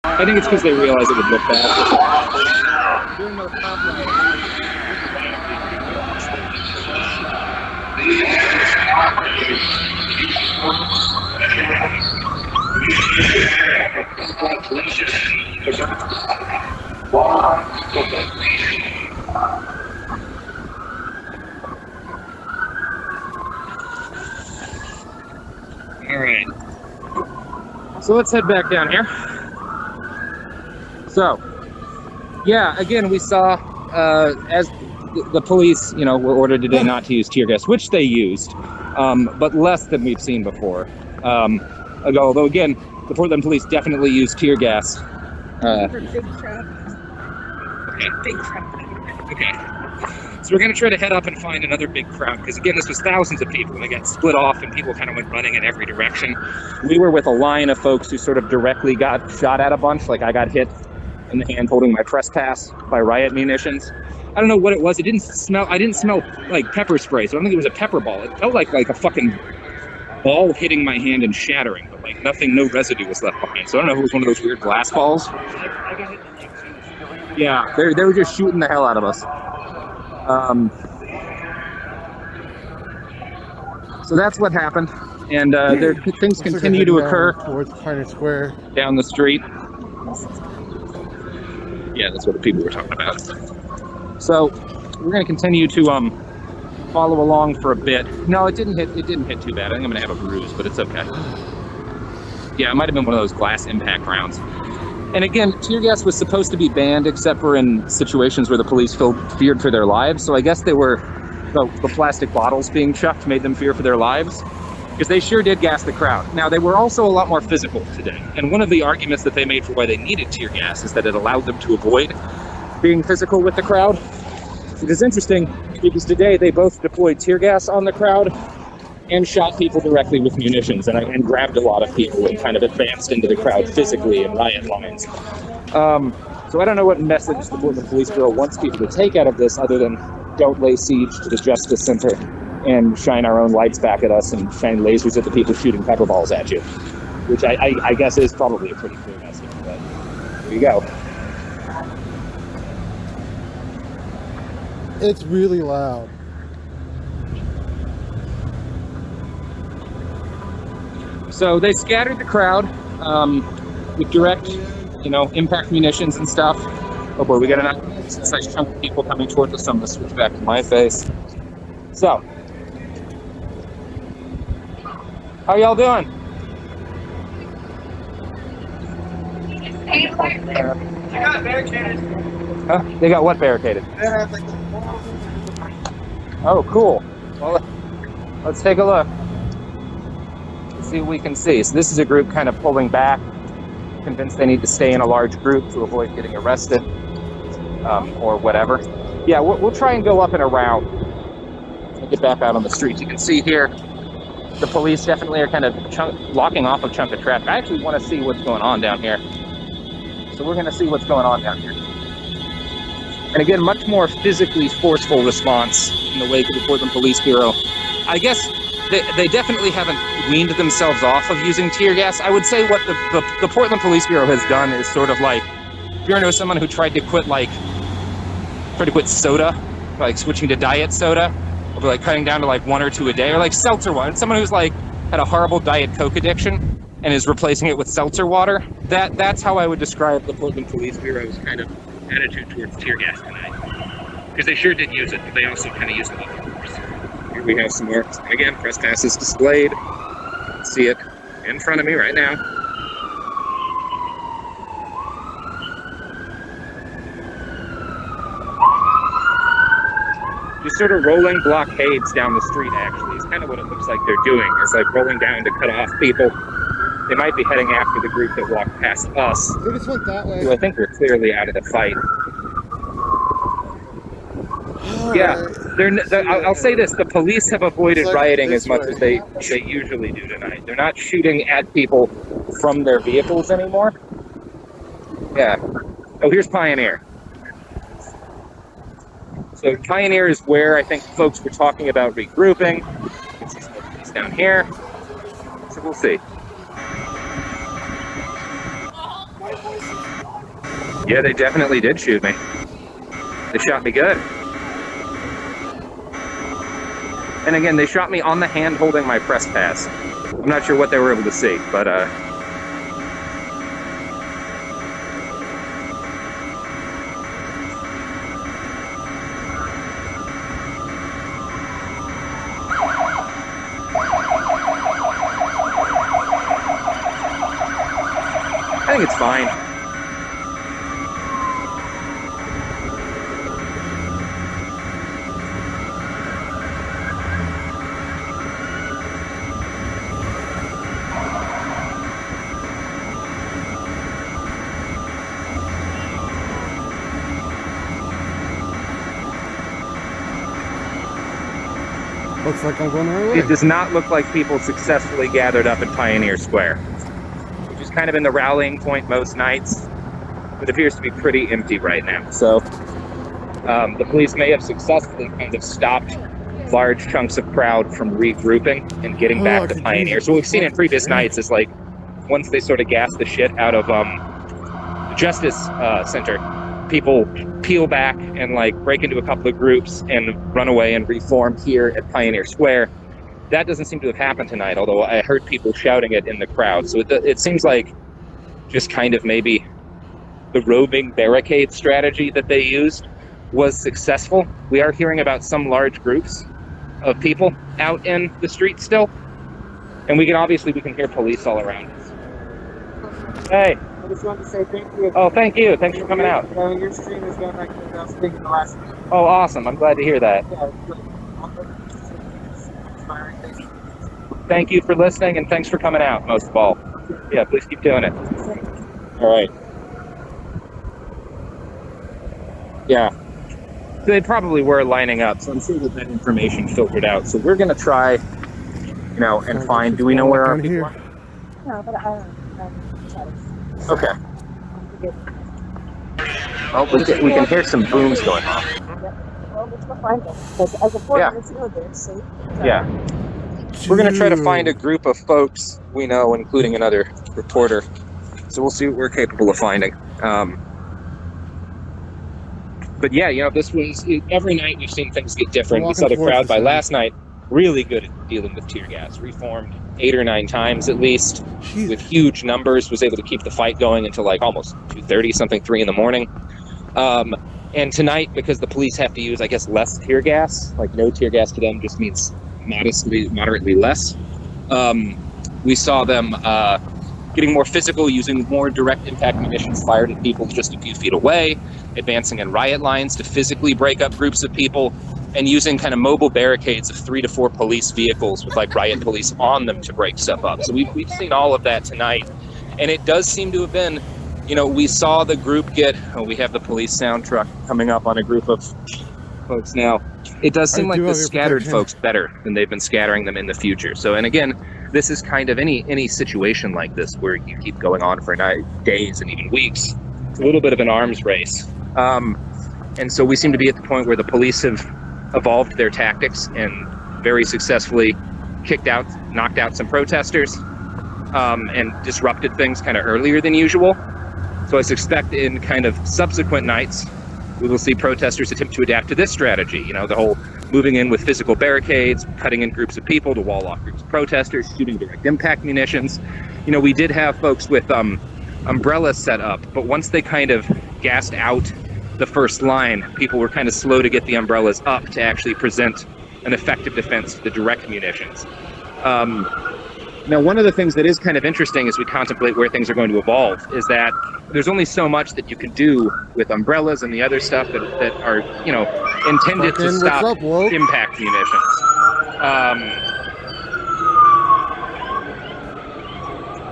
I think it's because they realize it would look bad. During those top All right. So let's head back down here. So, yeah, again, we saw as the police, were ordered today not to use tear gas, which they used, but less than we've seen before. Although, again, the Portland police definitely used tear gas. Big crowd. Okay. Big crowd. Okay. So we're going to try to head up and find another big crowd, because again, this was thousands of people, and they got split off, and people kind of went running in every direction. We were with a line of folks who sort of directly got shot at a bunch. Like, I got hit in the hand holding my press pass by riot munitions. I don't know what it was. I didn't smell like pepper spray, so I don't think it was a pepper ball. It felt like a fucking ball hitting my hand and shattering, but like nothing, no residue was left behind. So I don't know if it was one of those weird glass balls. Yeah, they were just shooting the hell out of us. So that's what happened, and things continue to occur towards Pioneer Square down the street. Yeah, that's what the people were talking about. So we're going to continue to follow along for a bit. No, it didn't hit too bad. I think I'm going to have a bruise, but it's okay. Yeah, it might have been one of those glass impact rounds. And again, tear gas was supposed to be banned except for in situations where the police feared for their lives. So I guess they were the plastic bottles being chucked made them fear for their lives, because they sure did gas the crowd. Now, they were also a lot more physical today. And one of the arguments that they made for why they needed tear gas is that it allowed them to avoid being physical with the crowd. It is interesting because today they both deployed tear gas on the crowd and shot people directly with munitions and grabbed a lot of people and kind of advanced into the crowd physically in riot lines. So I don't know what message the Portland Police Bureau wants people to take out of this other than don't lay siege to the Justice Center and shine our own lights back at us and shine lasers at the people shooting pepper balls at you, which I guess is probably a pretty clear message, but there you go. It's really loud. So they scattered the crowd with direct, impact munitions and stuff. Oh boy, we got a nice chunk of people coming towards us. So I'm going to switch back to my face. So, how y'all doing? They got barricaded. Huh? They got what barricaded? Oh, cool. Well, let's take a look. Let's see what we can see. So this is a group kind of pulling back, convinced they need to stay in a large group to avoid getting arrested or whatever. Yeah, we'll try and go up and around and get back out on the streets. You can see here, the police definitely are kind of locking off a chunk of traffic. I actually want to see what's going on down here. So we're going to see what's going on down here. And again, much more physically forceful response in the wake of the Portland Police Bureau. I guess they definitely haven't weaned themselves off of using tear gas. I would say what the Portland Police Bureau has done is sort of like, if you ever know someone who tried to quit soda, like switching to diet soda, or like cutting down to like 1 or 2 a day, or like seltzer water. Someone who's like had a horrible Diet Coke addiction and is replacing it with seltzer water. That's how I would describe the Portland Police Bureau's kind of attitude towards tear gas tonight. Because they sure did use it, but they also kind of used it with force. Here we have some more. Again, press passes displayed. See it in front of me right now. Just sort of rolling blockades down the street, actually, is kind of what it looks like they're doing. It's like rolling down to cut off people. They might be heading after the group that walked past us. They just went that way. Who I think are clearly out of the fight. I'll say this, the police have avoided rioting as much as they usually do tonight. They're not shooting at people from their vehicles anymore. Yeah. Oh, here's Pioneer. So Pioneer is where I think folks were talking about regrouping. You can see some of the police down here. So we'll see. Yeah, they definitely did shoot me. They shot me good. And again, they shot me on the hand holding my press pass. I'm not sure what they were able to see, but I think it's fine. Looks like I'm going the right way. It does not look like people successfully gathered up at Pioneer Square, which is kind of in the rallying point most nights. It appears to be pretty empty right now. So the police may have successfully kind of stopped large chunks of crowd from regrouping and getting back to Pioneer. So what we've seen in previous nights is like once they sort of gas the shit out of the Justice Center, people peel back and like break into a couple of groups and run away and reform here at Pioneer Square. That doesn't seem to have happened tonight, although I heard people shouting it in the crowd. So it seems like just kind of maybe the roving barricade strategy that they used was successful. We are hearing about some large groups of people out in the street still. And we can hear police all around us. Hey. I just wanted to say thank you. Oh, thank you. Thanks for coming out. Your stream is going like I was thinking the last week. Oh, awesome. I'm glad to hear that. Yeah, it's inspiring. Thank you for listening and thanks for coming out, most of all. Yeah, please keep doing it. All right. Yeah. So they probably were lining up, so I'm sure that information filtered out. So we're going to try, and find, do we know where our people are? No, but I Okay. Oh, we can hear some booms going on. well, let's go find them. Because as a foreigner, it's good. They're safe. Yeah. We're going to try to find a group of folks we know, including another reporter. So we'll see what we're capable of finding. But yeah, this was, every night we've seen things get different. We saw the crowd by last night really good at dealing with tear gas. Reformed 8 or 9 times at least, with huge numbers, was able to keep the fight going until like almost 2:30, something 3 in the morning. And tonight, because the police have to use, I guess, less tear gas, like no tear gas to them just means moderately less. We saw them getting more physical, using more direct impact munitions fired at people just a few feet away, advancing in riot lines to physically break up groups of people, and using kind of mobile barricades of 3 to 4 police vehicles with like riot police on them to break stuff up. So we've seen all of that tonight. And it does seem to have been, we saw the group we have the police sound truck coming up on a group of folks now. It does seem like the scattered folks better than they've been scattering them in the future. So, and again, this is kind of any situation like this where you keep going on for days and even weeks. It's a little bit of an arms race. And so we seem to be at the point where the police have evolved their tactics and very successfully knocked out some protesters, and disrupted things kind of earlier than usual. So I suspect in kind of subsequent nights, we will see protesters attempt to adapt to this strategy. The whole moving in with physical barricades, cutting in groups of people to wall off groups of protesters, shooting direct impact munitions. We did have folks with umbrellas set up, but once they kind of gassed out the first line, people were kind of slow to get the umbrellas up to actually present an effective defense to the direct munitions. Now, one of the things that is kind of interesting as we contemplate where things are going to evolve is that there's only so much that you can do with umbrellas and the other stuff that are, intended to stop impact munitions.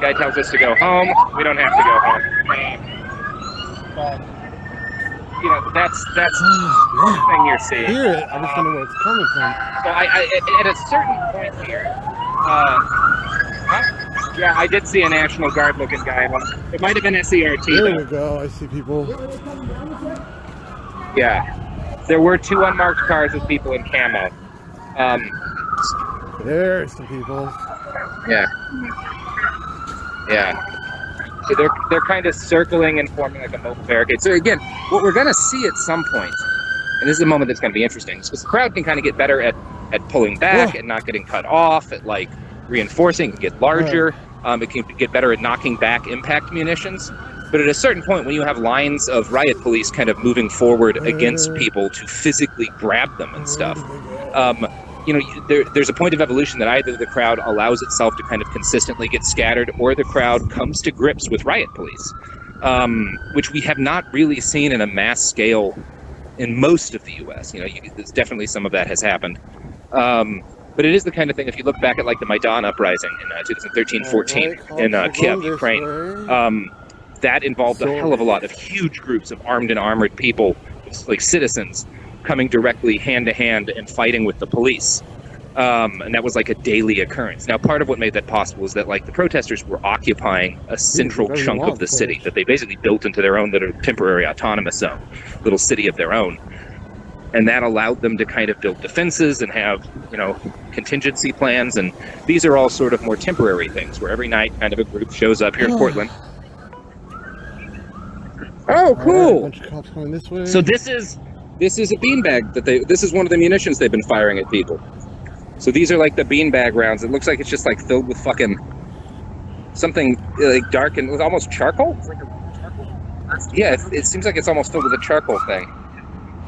Guy tells us to go home. We don't have to go home. But, that's the thing you're seeing. I hear it. I just don't know where it's coming from. So at a certain point here, yeah, I did see a National Guard looking guy. It might have been SERT. There we go. I see people. Yeah. There were 2 unmarked cars with people in camo. There's some people. Yeah. Yeah. So they're kind of circling and forming like a mobile barricade. So again, what we're going to see at some point, and this is a moment that's going to be interesting, because the crowd can kind of get better at pulling back and not getting cut off, at like reinforcing, it can get larger. It can get better at knocking back impact munitions. But at a certain point, when you have lines of riot police kind of moving forward against people to physically grab them and stuff, you know, there's a point of evolution that either the crowd allows itself to kind of consistently get scattered, or the crowd comes to grips with riot police, which we have not really seen in a mass scale in most of the U.S. You know, there's definitely some of that has happened. But it is the kind of thing, if you look back at like the Maidan uprising in 2013-14 in Kiev, Ukraine, that involved a hell of a lot of huge groups of armed and armored people, like citizens, coming directly hand to hand and fighting with the police. And that was like a daily occurrence. Now, part of what made that possible is that like the protesters were occupying a central chunk of the city that they basically built into their own little temporary autonomous zone, little city of their own. And that allowed them to kind of build defenses and have, you know, contingency plans. And these are all sort of more temporary things where every night kind of a group shows up here in Portland. Oh, cool. Bunch of cops going this way. So this is a beanbag this is one of the munitions they've been firing at people. So these are like the beanbag rounds. It looks like it's just like filled with fucking something like dark and almost charcoal. It's like a charcoal. Yeah, it seems like it's almost filled with a charcoal thing.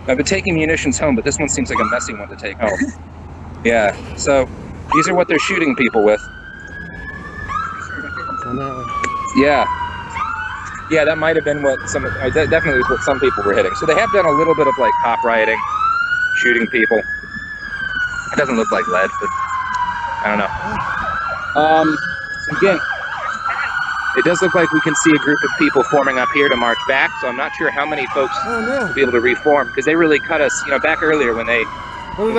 I've been taking munitions home, but this one seems like a messy one to take home. Yeah, so these are what they're shooting people with. Yeah. Yeah, that might have been what that definitely was what some people were hitting. So they have done a little bit of like cop rioting, shooting people. It doesn't look like lead, but I don't know. So again, it does look like we can see a group of people forming up here to march back, so I'm not sure how many folks will be able to reform, because they really cut us, you know, back earlier when they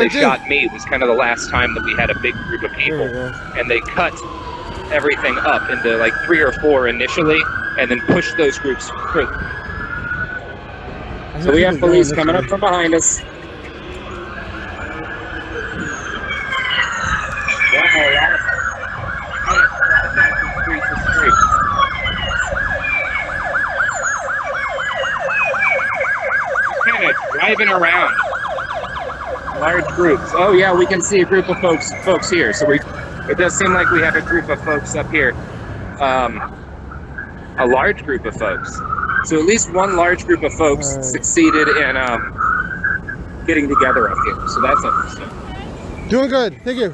shot me, it was kind of the last time that we had a big group of people, and they cut everything up into like 3 or 4 initially, and then pushed those groups through. So we have police coming up from behind us. Driving around large groups. Oh yeah, we can see a group of folks here. So it does seem like we have a group of folks up here, a large group of folks. So at least one large group of folks succeeded in getting together up here. So that's interesting. Doing good. Thank you.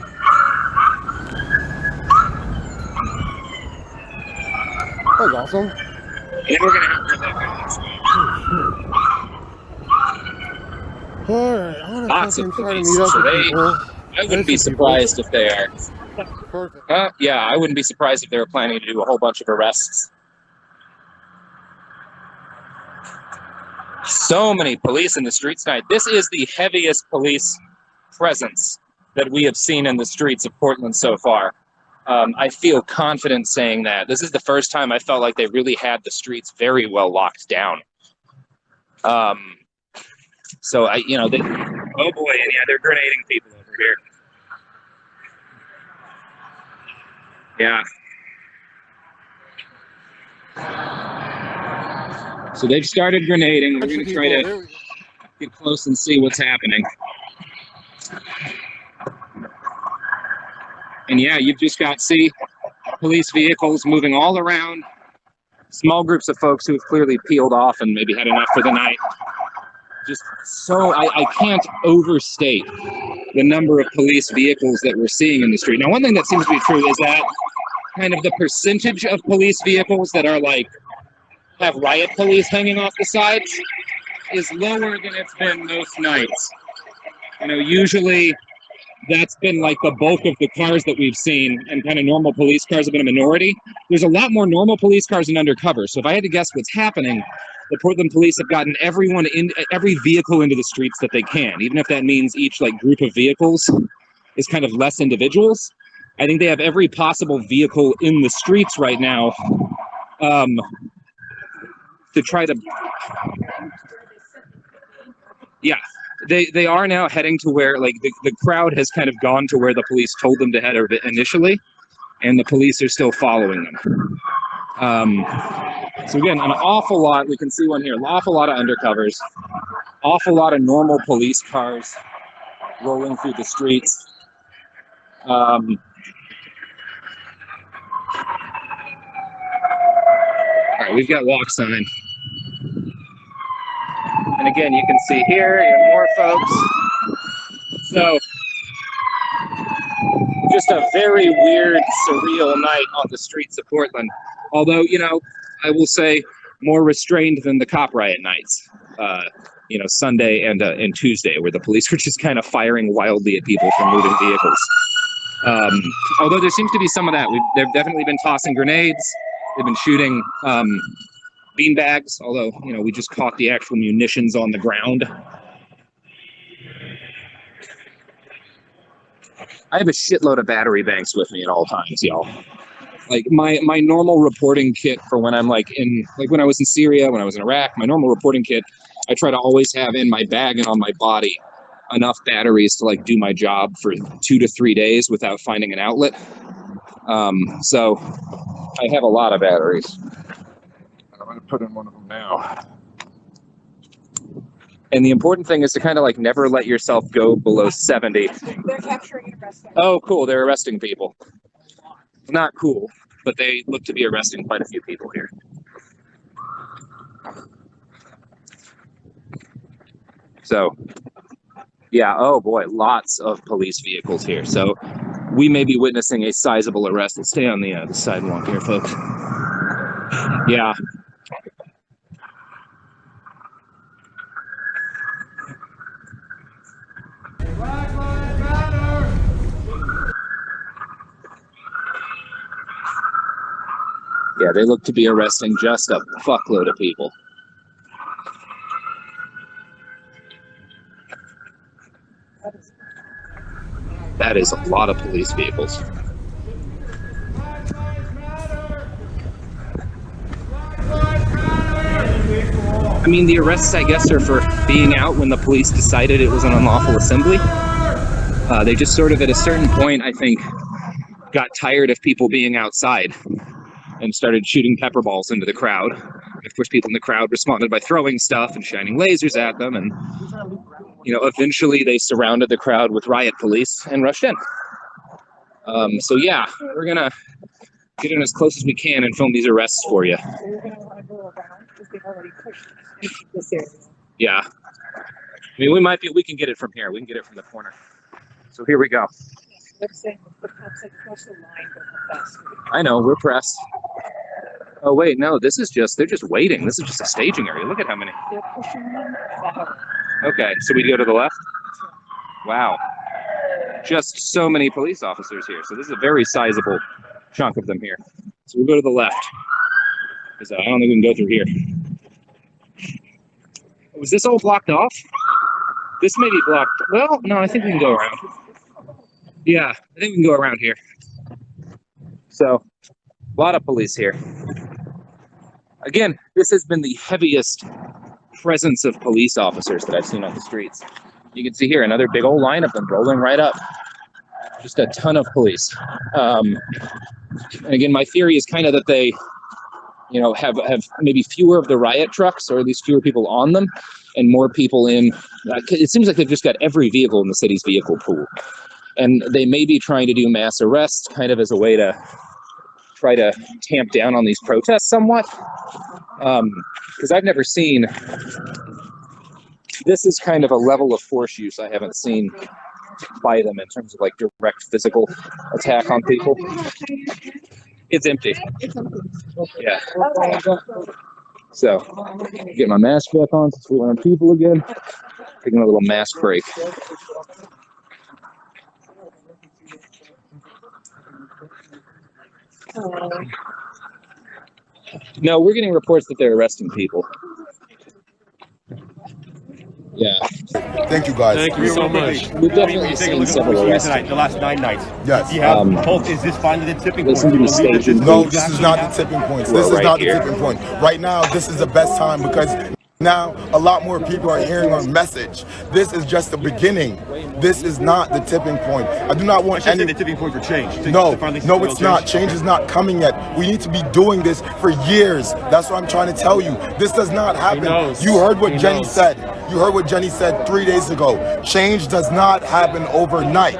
That was awesome. And we're gonna have to that guy. Alright, I want to Lots of fucking try to police. meet up So with people. I wouldn't be surprised if they are. Perfect. Yeah, I wouldn't be surprised if they were planning to do a whole bunch of arrests. So many police in the streets tonight. This is the heaviest police presence that we have seen in the streets of Portland so far. I feel confident saying that. This is the first time I felt like they really had the streets very well locked down. So you know, oh boy, and yeah, they're grenading people over here. Yeah. So they've started grenading. We're going to try to get close and see what's happening. And yeah, you've just got, police vehicles moving all around. Small groups of folks who have clearly peeled off and maybe had enough for the night. Just so, I can't overstate the number of police vehicles that we're seeing in the street. Now, one thing that seems to be true is that kind of the percentage of police vehicles that are like, have riot police hanging off the sides is lower than it's been most nights. You know, usually that's been like the bulk of the cars that we've seen, and kind of normal police cars have been a minority. There's a lot more normal police cars than undercover. So if I had to guess what's happening, the Portland police have gotten every vehicle into the streets that they can, even if that means each like group of vehicles is kind of less individuals. I think they have every possible vehicle in the streets right now to try to, yeah, they are now heading to where like the crowd has kind of gone to where the police told them to head initially, and the police are still following them. So again, an awful lot. We can see one here. An awful lot of undercovers. Awful lot of normal police cars rolling through the streets. All right, we've got walk sign. And again, you can see here, you have more folks. So, just a very weird, surreal night on the streets of Portland. Although, you know, I will say more restrained than the cop riot nights. You know, Sunday and Tuesday, where the police were just kind of firing wildly at people from moving vehicles. Although there seems to be some of that. They've definitely been tossing grenades. They've been shooting beanbags, although, you know, we just caught the actual munitions on the ground. I have a shitload of battery banks with me at all times, y'all. Like my normal reporting kit for when I'm like when I was in Syria, when I was in Iraq, my normal reporting kit, I try to always have in my bag and on my body enough batteries to like do my job for 2 to 3 days without finding an outlet. So I have a lot of batteries. I'm going to put in one of them now. And the important thing is to kind of like never let yourself go below 70. They're capturing and arresting. Oh, cool. They're arresting people. Not cool, but they look to be arresting quite a few people here. So, yeah, oh boy, lots of police vehicles here. So we may be witnessing a sizable arrest. Let's stay on the sidewalk here, folks. Yeah. Yeah, they look to be arresting just a fuckload of people. That is a lot of police vehicles. I mean, the arrests, I guess, are for being out when the police decided it was an unlawful assembly. They just sort of, at a certain point, I think, got tired of people being outside and started shooting pepper balls into the crowd. And of course, people in the crowd responded by throwing stuff and shining lasers at them. And, you know, eventually they surrounded the crowd with riot police and rushed in. So yeah, we're gonna get in as close as we can and film these arrests for you. So you're going to want to go around because they've already pushed into this area. Yeah. I mean, we can get it from here. We can get it from the corner. So here we go. They're saying the cops like cross the line go faster. I know, we're pressed. Oh wait, no, they're just waiting. This is just a staging area. Look at how many. They're pushing them back. Okay, so we go to the left? Wow. Just so many police officers here. So this is a very sizable chunk of them here. So we'll go to the left. Because I don't think we can go through here. Was this all blocked off? This may be blocked. Well, no, I think we can go around. Yeah, I think we can go around here. So, a lot of police here. Again, this has been the heaviest presence of police officers that I've seen on the streets. You can see here another big old line of them rolling right up. Just a ton of police. And again, my theory is kind of that they, you know, have maybe fewer of the riot trucks, or at least fewer people on them, and more people in. It seems like they've just got every vehicle in the city's vehicle pool. And they may be trying to do mass arrests kind of as a way to try to tamp down on these protests somewhat. Because I've never seen, this is kind of a level of force use I haven't seen by them in terms of like direct physical attack on people. It's empty. Yeah. So, get my mask back on since we're on people again. Taking a little mask break. No, we're getting reports that they're arresting people. Yeah. Thank you, guys. Thank you so much. We've definitely seen several arrests. Tonight, the last 9 nights. Yes. You have hope. Is this finally the tipping point? Listen to me staging. No, this is not the tipping point. This is Right not here. the tipping point. Right now, this is the best time because Now, a lot more people are hearing our message. This is just the beginning. This is not the tipping point. I do not want Any any. the tipping point for change. No, it's not. Change is not coming yet. We need to be doing this for years. That's what I'm trying to tell you. This does not happen. You heard what Jenny said. You heard what Jenny said 3 days ago. Change does not happen overnight.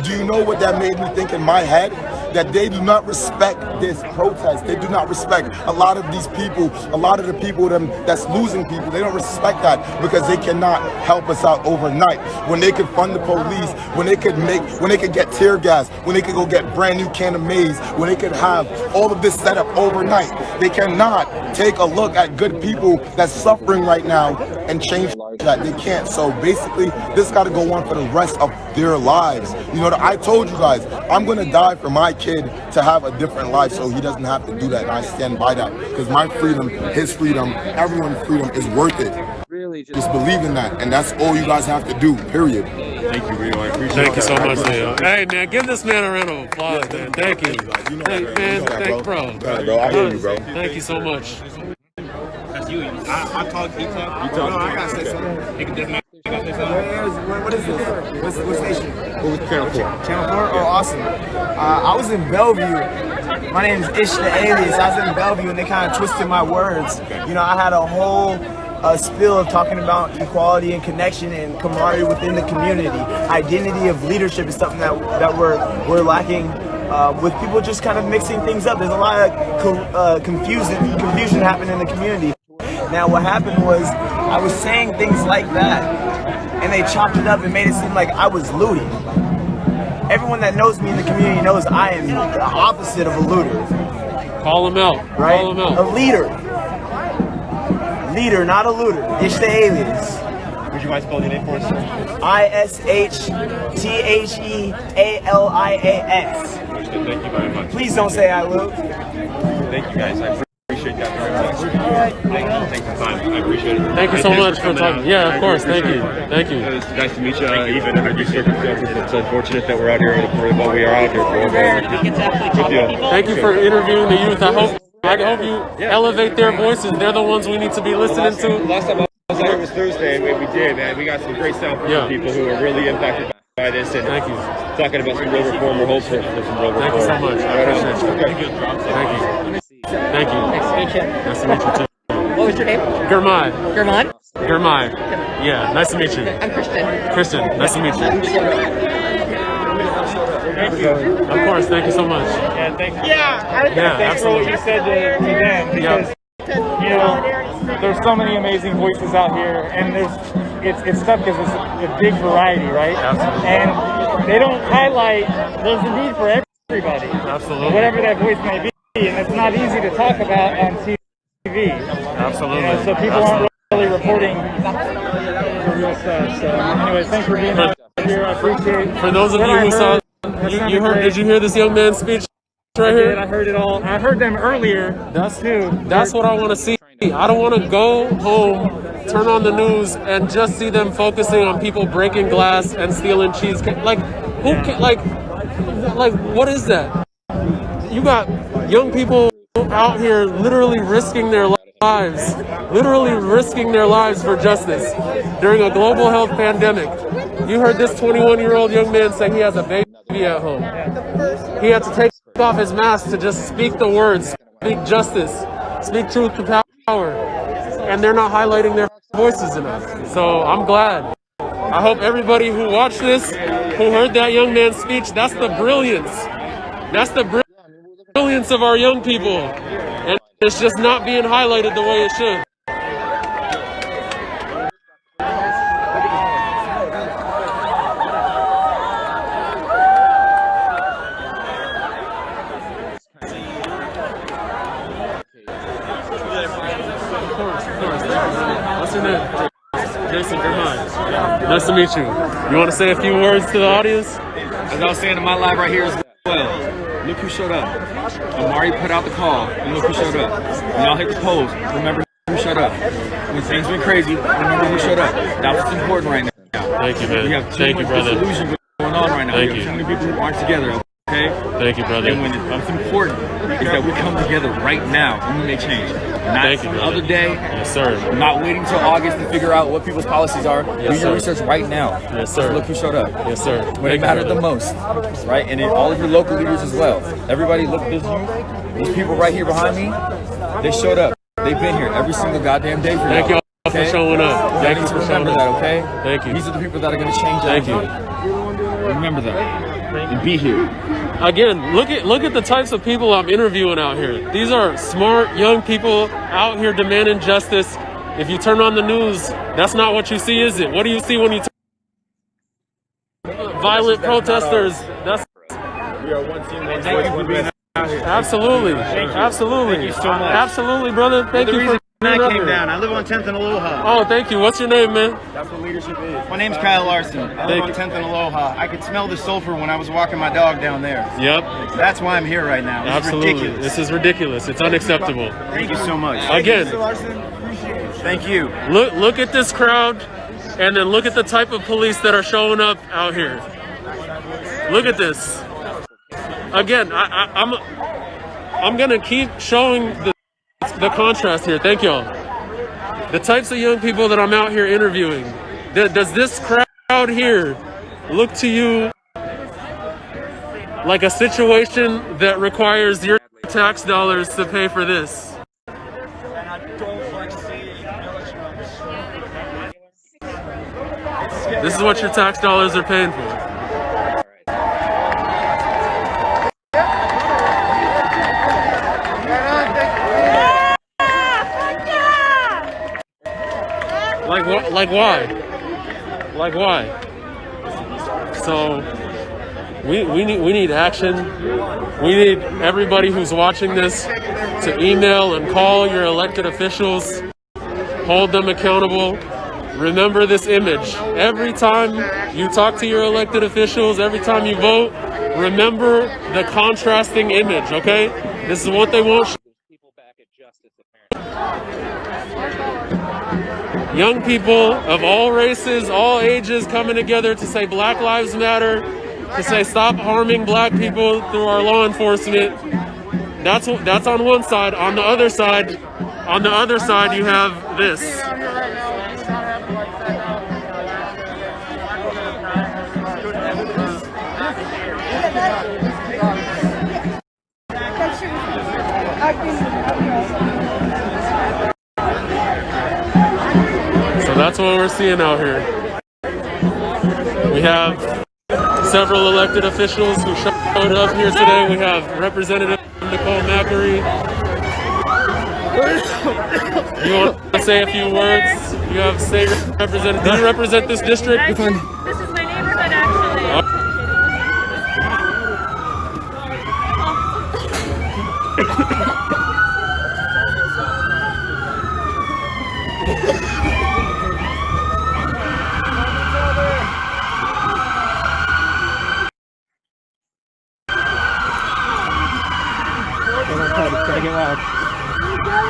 Do you know what that made me think in my head? That they do not respect this protest. They do not respect a lot of these people, a lot of the people that's losing people. They don't respect that because they cannot help us out overnight. When they could fund the police, when they could get tear gas, when they could go get brand new can of maize, when they could have all of this set up overnight. They cannot take a look at good people that's suffering right now and change that. They can't. So basically, this got to go on for the rest of their lives. You know, I told you guys, I'm going to die for my kid to have a different life so he doesn't have to do that. And I stand by that because my freedom, his freedom, everyone's freedom is worth it. Really Just believe in that. And that's all you guys have to do, period. Thank you, Rio. I appreciate Thank you that. so much, Leo. Hey, man, give this man a round of applause, man. Thank you. Thank bro. Bro, I hear you, bro. Thank you so much. That's you. I talk, he talk. No, I gotta say something. You can definitely say something. What is this? What station? Channel 4. Channel 4? Oh, awesome. I was in Bellevue. My name is Ish the Alias. I was in Bellevue and they kind of twisted my words. You know, I had a whole spiel of talking about equality and connection and camaraderie within the community. Identity of leadership is something that we're lacking. With people just kind of mixing things up. There's a lot of confusion happening in the community. Now what happened was I was saying things like that and they chopped it up and made it seem like I was looting. Everyone that knows me in the community knows I am the opposite of a looter. Call him out. Right? Call him out. A leader. Leader, not a looter. It's the alias. Would you mind spelling your name for us? ISHTHEALIAS. Thank you very much. Please don't say I loot. Thank you, guys. I appreciate that very much. Thanks for the time. I appreciate it. Thank you so much for talking. Yeah, of course. Thank you. Thank you. It's nice to meet you, even under these circumstances. It's unfortunate that we're out here for what we are out here for. Good deal. Thank you for interviewing the youth. I hope you elevate their voices. They're the ones we need to be listening to. Last time I was out here was Thursday, and we did, man. We got some great sound from some people who are really impacted by this. And thank you. Talking about some real reform. We're hopeful for some real reform. Thank you so much. I appreciate you. Thank you. Thank you. Nice to meet you. Nice to meet you too. What was your name? Germai. Germán? Germai. Yeah, nice to meet you. I'm Christian. Christian, nice to meet you. Of course, thank you so much. Yeah, thank you. Yeah, Thanks for what you said to them because you know there's so many amazing voices out here, and it's tough because it's a big variety, right? Absolutely. And they don't highlight there's a need for everybody. Absolutely. Whatever that voice may be, and it's not easy to talk about on TV. Absolutely. You know, so people aren't really reporting the real stuff. So anyway, thanks for being here. I appreciate it. For those of you who saw, you heard. Did you hear this young man's speech right here? I heard it all. I heard them earlier. That's what I want to see. I don't want to go home, turn on the news, and just see them focusing on people breaking glass and stealing cheesecake. Like, who? Like, what is that? You got young people out here literally risking their lives, for justice during a global health pandemic. You heard this 21-year-old young man say he has a baby at home. He had to take off his mask to just speak the words, speak justice, speak truth to power, and they're not highlighting their voices enough. So I'm glad. I hope everybody who watched this, who heard that young man's speech, that's the brilliance. That's the brilliance of our young people. And it's just not being highlighted the way it should. What's your name? Jason Germán. Nice to meet you. You want to say a few words to the audience? As I was saying in my live right here as well, look who showed up. Amari put out the call, and look who showed up. When y'all hit the polls, remember who showed up. When things went crazy, remember who showed up. That's what's important right now. Thank you, man. We have too Thank much you, brother. disillusion going on right now. Thank we have you. too many people who aren't together. Okay? Thank you, brother. And what's important is that we come together right now and we make change. Not Thank you, some brother. other day. Yes, sir. Not waiting till August to figure out what people's policies are. Yes, Do your sir. research right now. Yes, sir. Look who showed up. Yes, sir. When it mattered the most, right? And then all of your local leaders as well. Everybody, look at this youth. These people right here behind me, they showed up. They've been here every single goddamn day for y'all. Thank you all Okay? for showing up. Y'all Thank need you to for showing remember up. that, okay? Thank you. These are the people that are going to change Thank you. everything. Remember that. And be here. Again, look at the types of people I'm interviewing out here. These are smart young people out here demanding justice. If you turn on the news, that's not what you see, is it? What do you see when you violent protesters? That's We are one team, one voice, one message. absolutely, absolutely, Thank you so much. absolutely, brother. Thank you for I being up came here. down. I live on 10th and Aloha. Oh, thank you. What's your name, man? That's what leadership is. My name's Kyle Larson. I Thank live on you. 10th and Aloha. I could smell the sulfur when I was walking my dog down there. Yep, That's why I'm here right now. It's absolutely. ridiculous. This is ridiculous. It's unacceptable. Thank you so much. Again, Thank you. look at this crowd, and then look at the type of police that are showing up out here. Look at this. Again, I'm gonna keep showing the contrast here. Thank y'all. The types of young people that I'm out here interviewing. Does this crowd here look to you like a situation that requires your tax dollars to pay for this? This is what your tax dollars are paying for. Like why? Like why? So we need action. We need everybody who's watching this to email and call your elected officials. Hold them accountable. Remember this image. Every time you talk to your elected officials, every time you vote, remember the contrasting image, okay? This is what they want. Young people of all races, all ages coming together to say Black Lives Matter, to say stop harming black people through our law enforcement. That's on one side. On the other side, you have this. So that's what we're seeing out here. We have several elected officials who showed up here today. We have Representative Nicole Macri. You want to say a few words? You have state representative. Do you represent this district? This is my neighborhood, actually. Gotta get loud.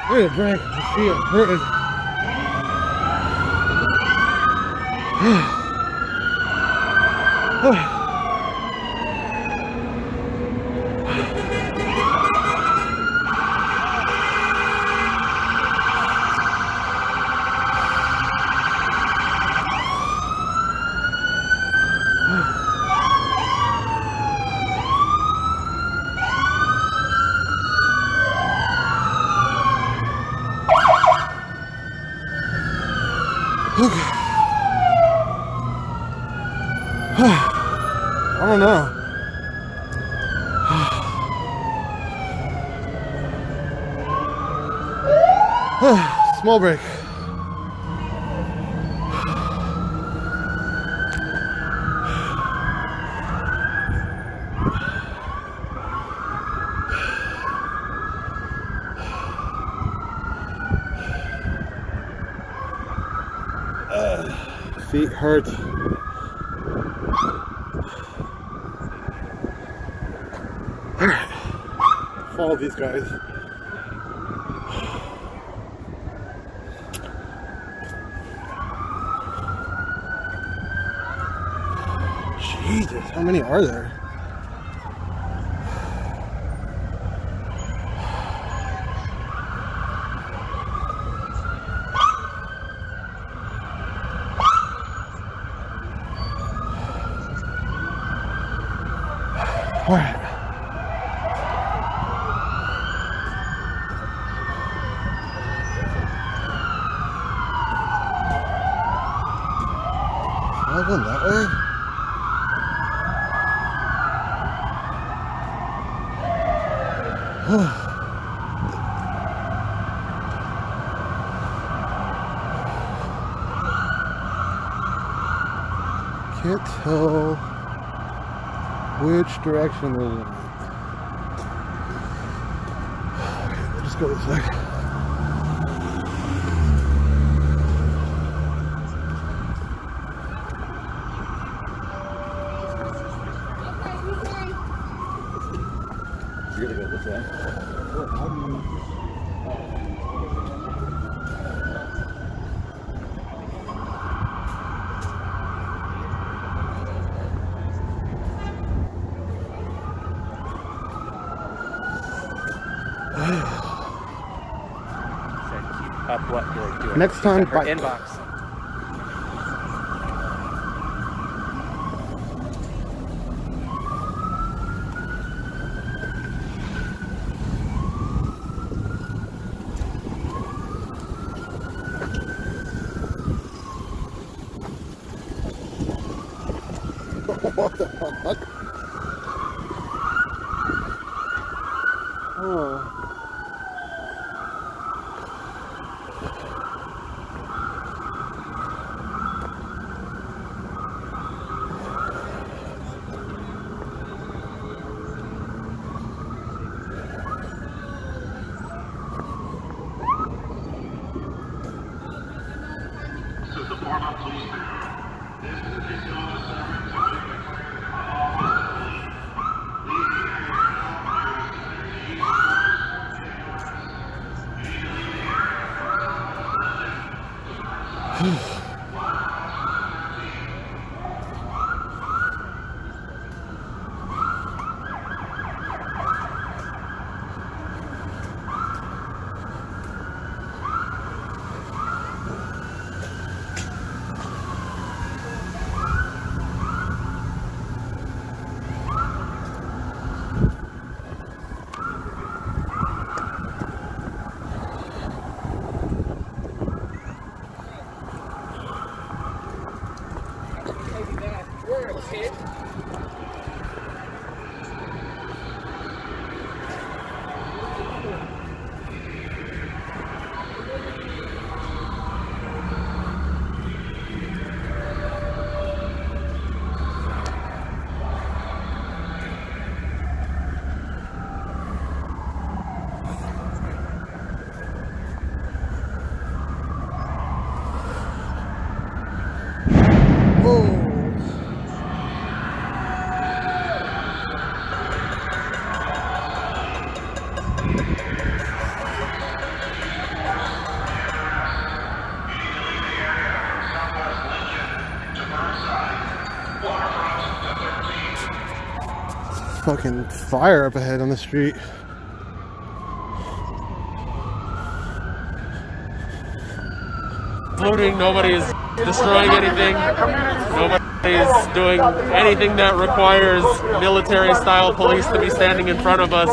Good break. I feel hurting. Small break. Feet hurt. All right, follow these guys. Jesus, how many are there? All right. Am I going that way? Can't tell which direction they're going. Okay, just go this way. You're gonna go this way. Up what you're doing. Next time, Her bike. inbox. What the fuck? Oh. Fucking fire up ahead on the street. Looting, nobody's destroying anything. Nobody's doing anything that requires military-style police to be standing in front of us,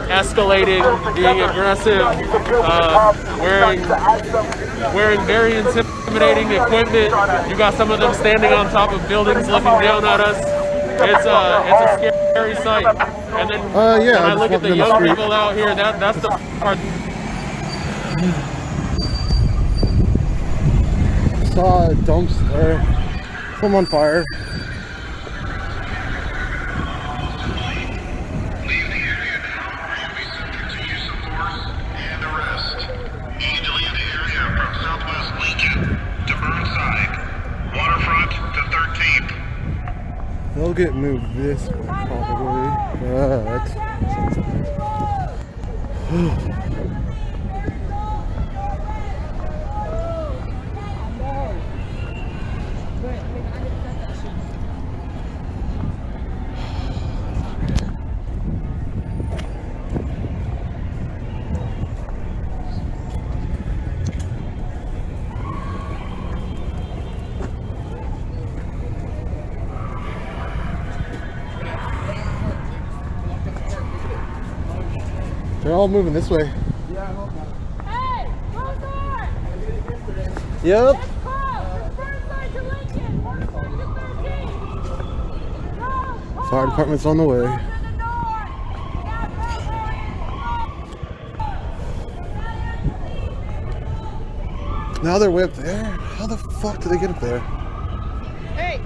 escalating, being aggressive, wearing very intimidating equipment. You got some of them standing on top of buildings looking down at us. It's a scary sight. And then Yeah, when I look at the young people out here, that's the part. saw a dumpster, some on fire. They'll get moved this way probably, but they're all moving this way. Hey, close door! Yep. Let's close! It's Burnside to Lincoln! 140 to 13! Fire department's on the way. Now they're way up there. How the fuck did they get up there? Hey!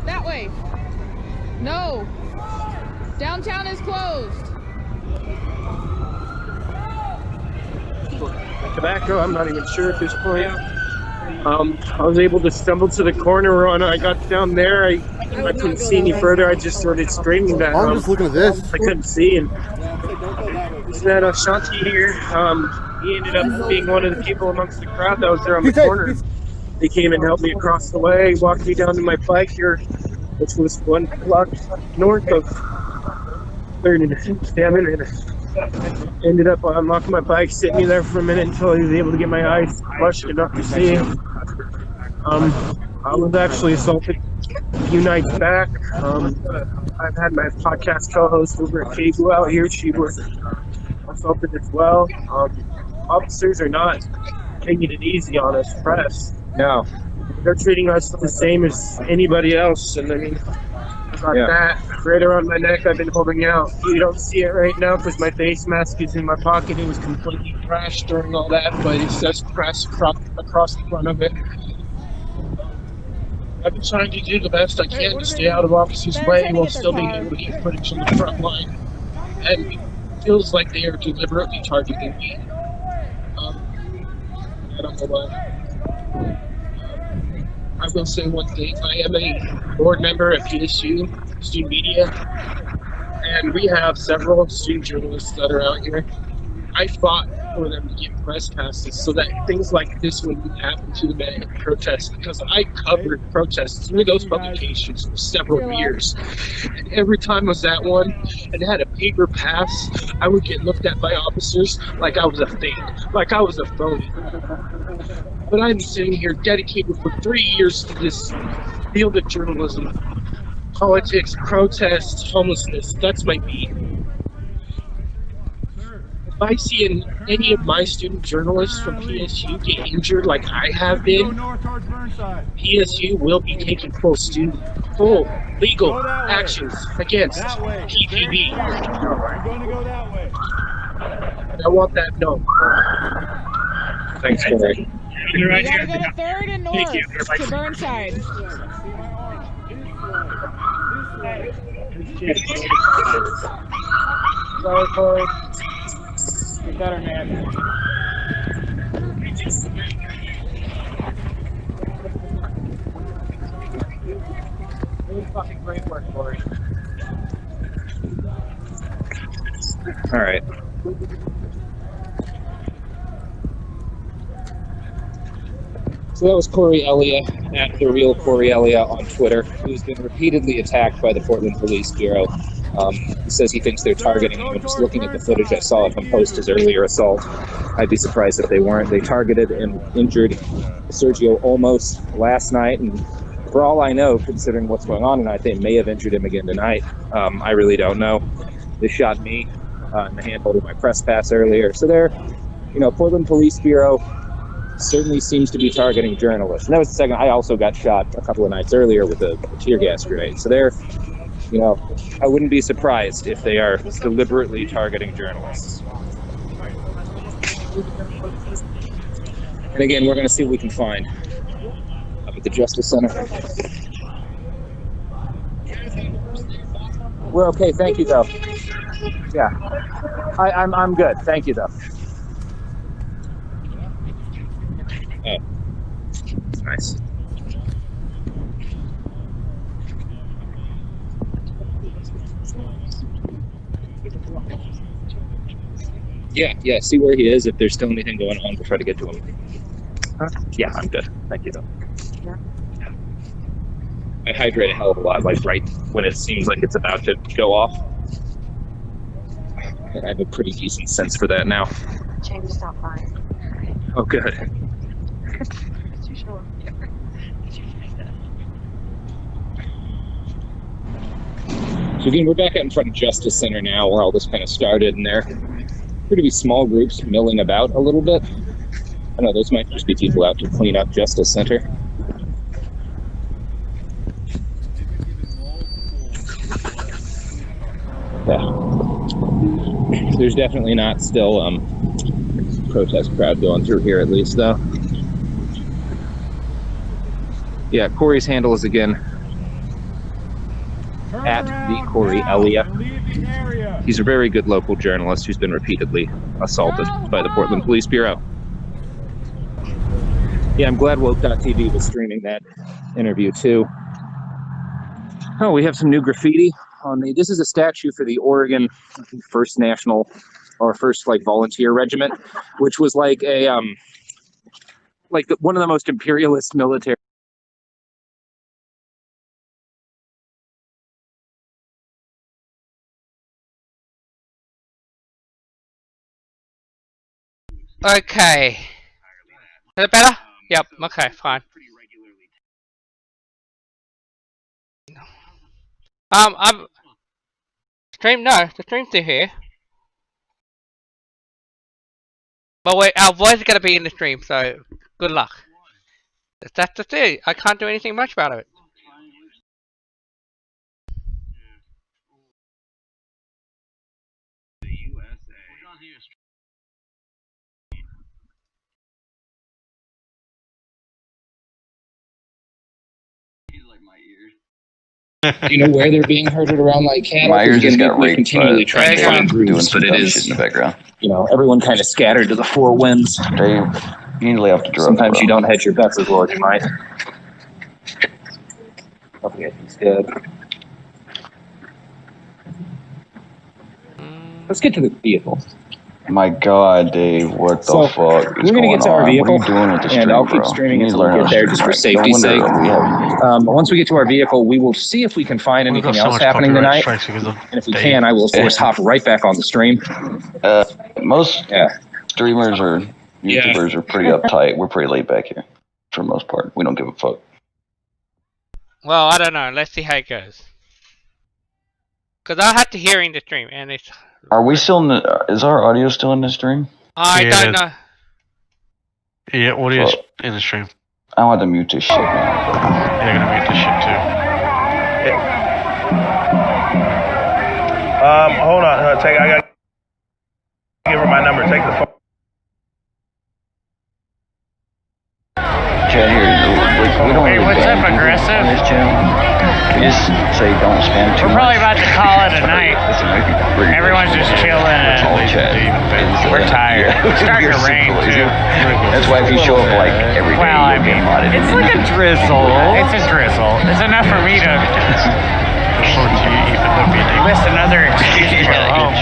That way! No! Downtown is closed! Tobacco, I'm not even sure at this point. I was able to stumble to the corner when I got down there. I couldn't see any further. I just started screaming that. I'm just looking at this. I couldn't see, and isn't that Ashanti here? He ended up being one of the people amongst the crowd that was there on the corner. He came and helped me across the way, walked me down to my bike here, which was 1 block north of 3rd and 7th, and ended up unlocking my bike, sitting me there for a minute until I was able to get my eyes flushed enough to see. I was actually assaulted a few nights back. I've had my podcast co-host over at Kegu out here. She was assaulted as well. Officers are not taking it easy on us, press. No. They're treating us the same as anybody else, and I mean, got that right around my neck I've been holding out. You don't see it right now because my face mask is in my pocket. It was completely crashed during all that, but it says press across the front of it. I've been trying to do the best I can to stay out of officers' way while still being able to get footage on the front line. And it feels like they are deliberately targeting me. I don't know why. I will say one thing, I am a board member at PSU, Student Media, and we have several student journalists that are out here. I fought for them to get press passes so that things like this wouldn't happen to them at protests, because I covered protests through those publications for several years. And every time I was at one and had a paper pass, I would get looked at by officers like I was a fake, like I was a phony. But I'm sitting here dedicated for 3 years to this field of journalism, politics, protests, homelessness. That's my beat. If I see any of my student journalists from PSU get injured like I have been, PSU will be taking full legal actions against PPB. I want that known. Thanks, Corey. You gotta go to 3rd and North to Burnside. Sorry, Corey. Get better, man. Really fucking great work, Corey. All right. So that was Corey Elia, at the real Corey Elia on Twitter, who's been repeatedly attacked by the Portland Police Bureau. He says he thinks they're targeting him. Just looking at the footage I saw of him post his earlier assault, I'd be surprised if they weren't. They targeted and injured Sergio Olmos last night, and for all I know, considering what's going on tonight, they may have injured him again tonight. I really don't know. They shot me in the hand holding my press pass earlier. So they're, Portland Police Bureau certainly seems to be targeting journalists. And that was the second. I also got shot a couple of nights earlier with a tear gas grenade. So they're, I wouldn't be surprised if they are deliberately targeting journalists. And again, we're going to see what we can find. at the Justice Center. We're okay, thank you though. Yeah, I'm good, thank you though. Oh, that's nice. Yeah, see where he is. If there's still anything going on, we'll try to get to him. Huh? Yeah, I'm good. Thank you, though. Yeah. I hydrate a hell of a lot, like right when it seems like it's about to go off. I have a pretty decent sense for that now. James stopped by. Oh, good. So again, we're back out in front of Justice Center now, where all this kind of started, and there appear to be small groups milling about a little bit. I know those might just be people out to clean up Justice Center. Yeah. There's definitely not still protest crowd going through here, at least, though. Yeah, Corey's handle is again at the Corey Elia. He's a very good local journalist who's been repeatedly assaulted by the Portland Police Bureau. Yeah, I'm glad Woke.tv was streaming that interview too. Oh, we have some new graffiti on the. This is a statue for the Oregon First National or First like Volunteer Regiment, which was like a one of the most imperialist military. Okay. Is it better? Yep, okay, fine. I'm... Stream, no, the stream's still here. But wait, our voice is gonna be in the stream, so good luck. That's the thing, I can't do anything much about it. Do you know where they're being herded around like cattle? My ears just got we raped, continually try to find doing groups, some but it dumb is, shit in the background. you know, everyone kind of scattered to the four winds. Dave, you need to lay off the drugs. Sometimes bro. you don't hedge your bets as well as you might. Okay, he's dead. Let's get to the vehicle. My God, Dave, what the So, fuck we're is going to get to our on? vehicle, What are you doing with the and stream, I'll keep bro? streaming You need to until we learn get how there, to just stream, for right? safety's No sake. wonder we have- Once we get to our vehicle, we will see if we can find anything else happening tonight. And if we can, I will, of course, hop right back on the stream. Most streamers or YouTubers are pretty uptight. We're pretty laid back here, for the most part. We don't give a fuck. Well, I don't know, let's see how it goes. Cause I have to hear in the stream, and it's... Are we still in the... Is our audio still in the stream? I don't know. Yeah, audio is in the stream. I want to mute this shit, man. Yeah, I'm gonna mute this shit too. Hold on. I gotta give her my number. Take the phone. Chat here. We don't Hey, really what's ban up, people aggressive? on this channel. We just say don't spam too We're much. probably about to call it a night. Everyone's just chilling and we're tired. It's starting to rain too. That's why if you show up like every day, Well, I you'll get mean, modded. it's like a drizzle. It's a drizzle. It's enough for me to list another excuse to go home.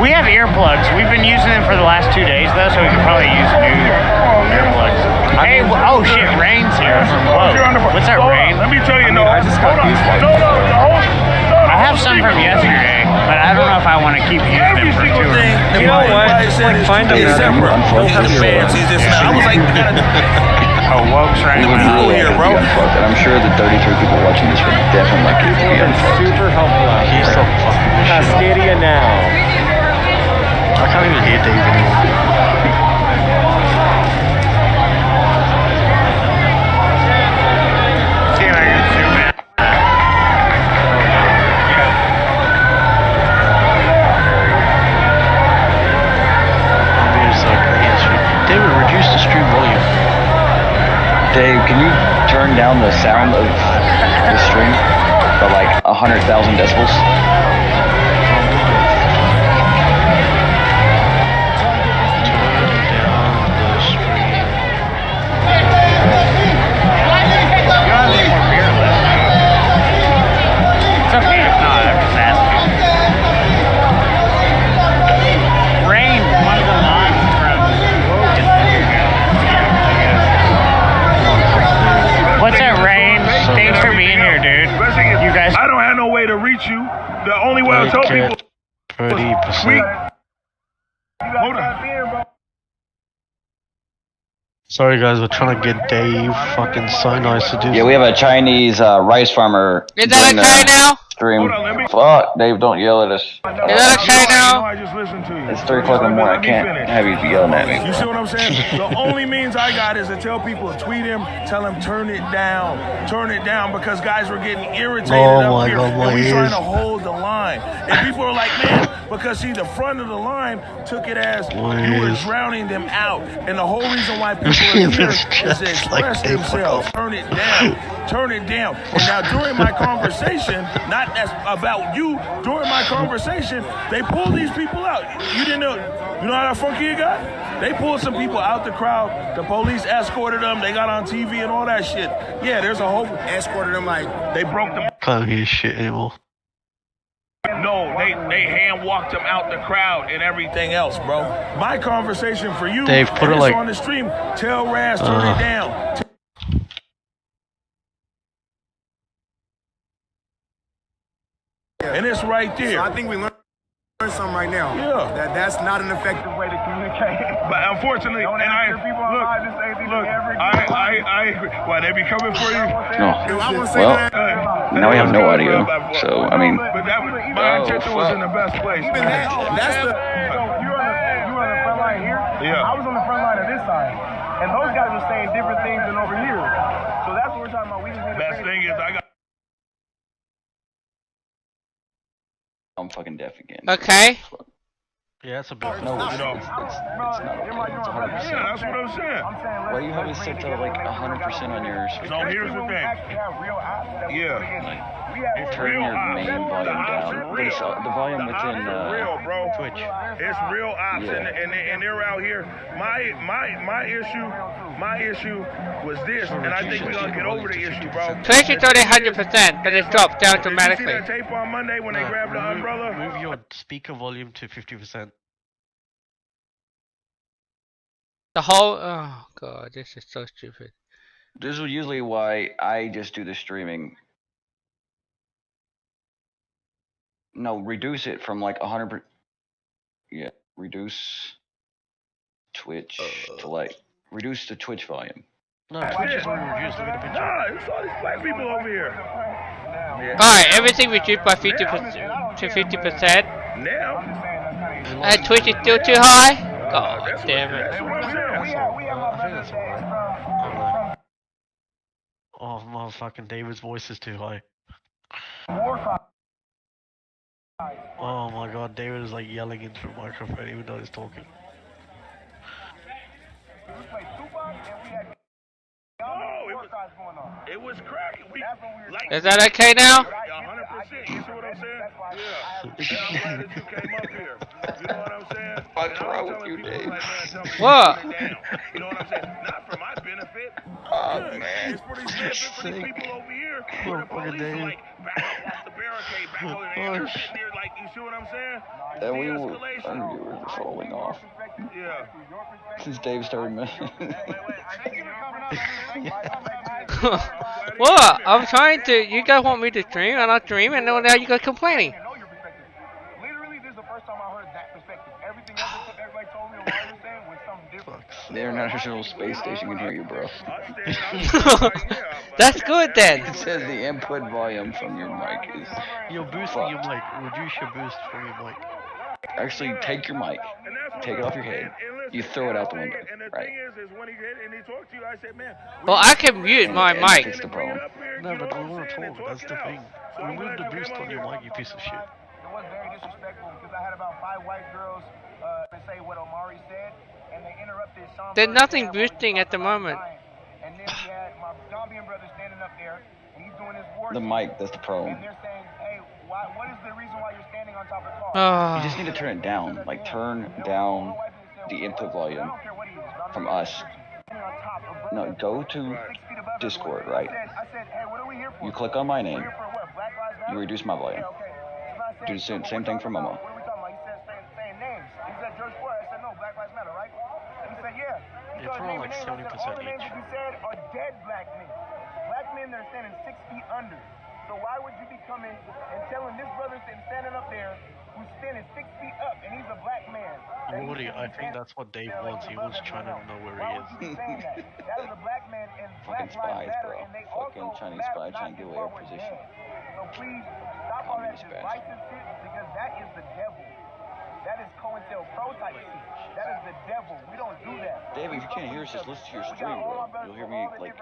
We have earplugs. We've been using them for the last 2 days though, so we could probably use new earplugs. Hey, oh shit, rain's here. Whoa. What's that, rain? Let me tell you, I just got these ones. I have some from yesterday, but I don't know if I want to keep using them for 2 weeks. You know what? Like, find them separate. I was like, oh, Woke's right now. Here, bro. And I'm sure the 33 people watching this would definitely like it to be unfucked. Super helpful out He's so fucking Cascadia now. I can't even hear Dave anymore. See if I can zoom in. I'm being so crazy. David Dave, can you turn down the sound of the stream by like 100,000 decibels? It's okay if not, I'm just asking. Rain, one of the lines from What's up, Rain? Thanks for being here, dude. You guys. I don't have no way to reach you. The only way I tell people. 30%. Hold on. Sorry guys, we're trying to get Dave. Fucking so nice to do. Yeah, we have a Chinese rice farmer. Is that okay now? Stream. Fuck, Dave, don't yell at us. Is that okay now? I just listened to you. It's 3 o'clock in the morning. I can't have you yelling at me. You see what I'm saying? The only means I got is to tell people, tweet him, tell him turn it down, because guys were getting irritated up here, and we trying to hold the line. And people are like, man, because see, the front of the line took it as you were drowning them out, and the whole reason why people are here is to express themselves. Turn it down. Turn it down. And now during my conversation, not as about you, during my conversation, they pulled these people out. You didn't know, you know how funky it got? They pulled some people out the crowd. The police escorted them. They got on TV and all that shit. Yeah, there's a whole escorted them like they broke them. Can't hear shit anymore. No, they hand walked them out the crowd and everything else, bro. My conversation for you, Dave, put it it's like on the stream. Tell Raz, turn it down. And it's right there. So I think we learned something right now. Yeah. That's not an effective way to communicate. But unfortunately, and I agree. Why, they be coming for you? No. Well, now we have no audio, so I mean. But my intention was in the best place. Even that's the. You were on the front line here. Yeah. I was on the front line of this side, and those guys were saying different things than over here. So that's what we're talking about. We just need to. Best thing is I got. I'm fucking deaf again. Okay. Yeah, it's a bit. No, it's not. It's 100%. Yeah, that's what I'm saying. Why do you have it set to like 100% on your speaker? So here's the thing. Yeah. Turn your main volume down. But it's, the volume within Twitch. It's real ops, and they're out here. My issue was this, and I think we're gonna get over the issue, bro. Twitch is only 100%, but it dropped down dramatically. Did you see that tape on Monday when they grabbed the umbrella? Move your speaker volume to 50%. The whole, oh god, this is so stupid. This is usually why I just do the streaming. No, reduce it from like 100%. Yeah, reduce Twitch to like, reduce the Twitch volume. No, Twitch is already reduced. Look at the picture. Nah, it's all these black people over here. Alright, everything reduced by 50% to 50%. Now? And Twitch is still too high? God damn it. Oh, motherfucking David's voice is too high. Oh my god, David is like yelling into the microphone even though he's talking. It was cracking. Is that okay now? 100%. You see what I'm saying? Yeah. I'm glad that you came up here. You know what I'm saying? What's wrong with you, Dave? What? You know what I'm saying? Not for my benefit. Oh, man. It's for these people over here. Where the police are like back off the barricade, back over there. They're sitting there like, you see what I'm saying? And we were falling off. Yeah. Since Dave started What? I'm trying to. You guys want me to stream, and I stream, and now you guys complaining. Literally, this is the first time I heard that perspective. Everything else that everybody told me or what I was saying was something different. The International Space Station can hear you, bro. That's good then. It says the input volume from your mic is. You're boosting your mic. Reduce your boost from your mic. Actually, take your mic, take it off your head, you throw it out the window, right? Well, I can mute my mic. Fix the problem. No, but we want to talk. That's the thing. Remove the boost on your mic, you piece of shit. It was very disrespectful because I had about 5 white girls say what Omari said, and they interrupted Sean. There's nothing boosting at the moment. then we had my Zambian brother standing up there, and he's doing his war. The mic, that's the problem. And they're saying, hey, what is the reason why you're standing on top of the car? You just need to turn it down. Like, turn down the input volume from us. No, go to Discord, right? You click on my name. You reduce my volume. Do the same thing for Momo. What are we talking about? He said saying names. He said George Floyd. I said no, Black Lives Matter, right? And he said yeah. He It's started around naming like names. I said, all the 70% names each. that you said are dead black men. Black men that are standing 6 feet under. So why would you be coming and telling this brother standing up there who's standing 6 feet up and he's a black man? Woody, I think that's what Dave wants. He wants China to know where he is. Saying that. That is a black man and Fucking Black Lives spies, Matter, bro. and they Fucking also Chinese matter spy not trying to his get away our forward position. head. So please stop all that divisive shit because that is the devil. That is COINTELPRO type shit. That is the devil. We don't do that. Dave, if you can't hear us, just listen to your stream, bro. You'll hear me, like,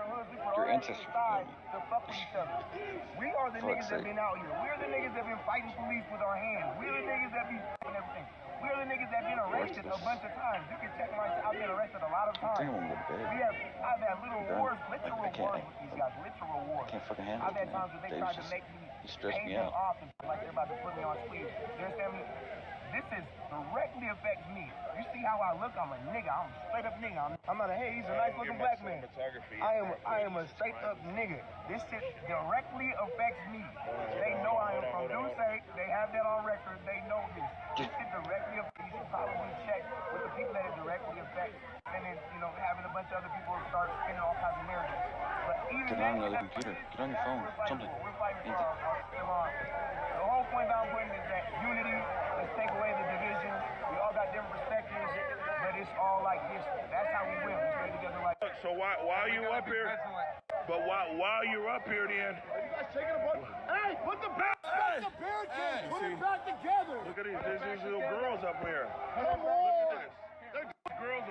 your ancestors will hear me. To fuck with each other. We are the niggas that been out here. We are the niggas that been fighting police with our hands. We are the niggas that be doing everything. We are the niggas that been arrested a bunch of times. You can check my I've been arrested a lot of times. I've had little wars, literal wars with these guys. Literal wars. I can't fucking handle I've it, had times where they man. tried Dave's to make me he stressed pay me them out. off and like they're about to put me on sleeve. You understand me? This is directly affects me. You see how I look? I'm a nigga. I'm a straight up nigga. I'm not a hey, he's a nice looking black man. I am a straight up nigga. This shit directly affects me. They know I am from Duce. They have that on record. They know this. This shit directly affects. You should probably check with the people that it directly affects. And then, you know, having a bunch of other people start spinning all kinds of narratives. But even Get on another computer. Get on your phone. Something. we're fighting for our the whole point that I'm putting is that unity. Let's take away the division. We all got different perspectives, but it's all like this. That's how we win. We stay together like. So while you up here, but while you're up here, then. You guys taking a bunch. Hey, put the barricade. Put it back together. Look at these. There's these little girls up here. Come on. Look at this. There's girls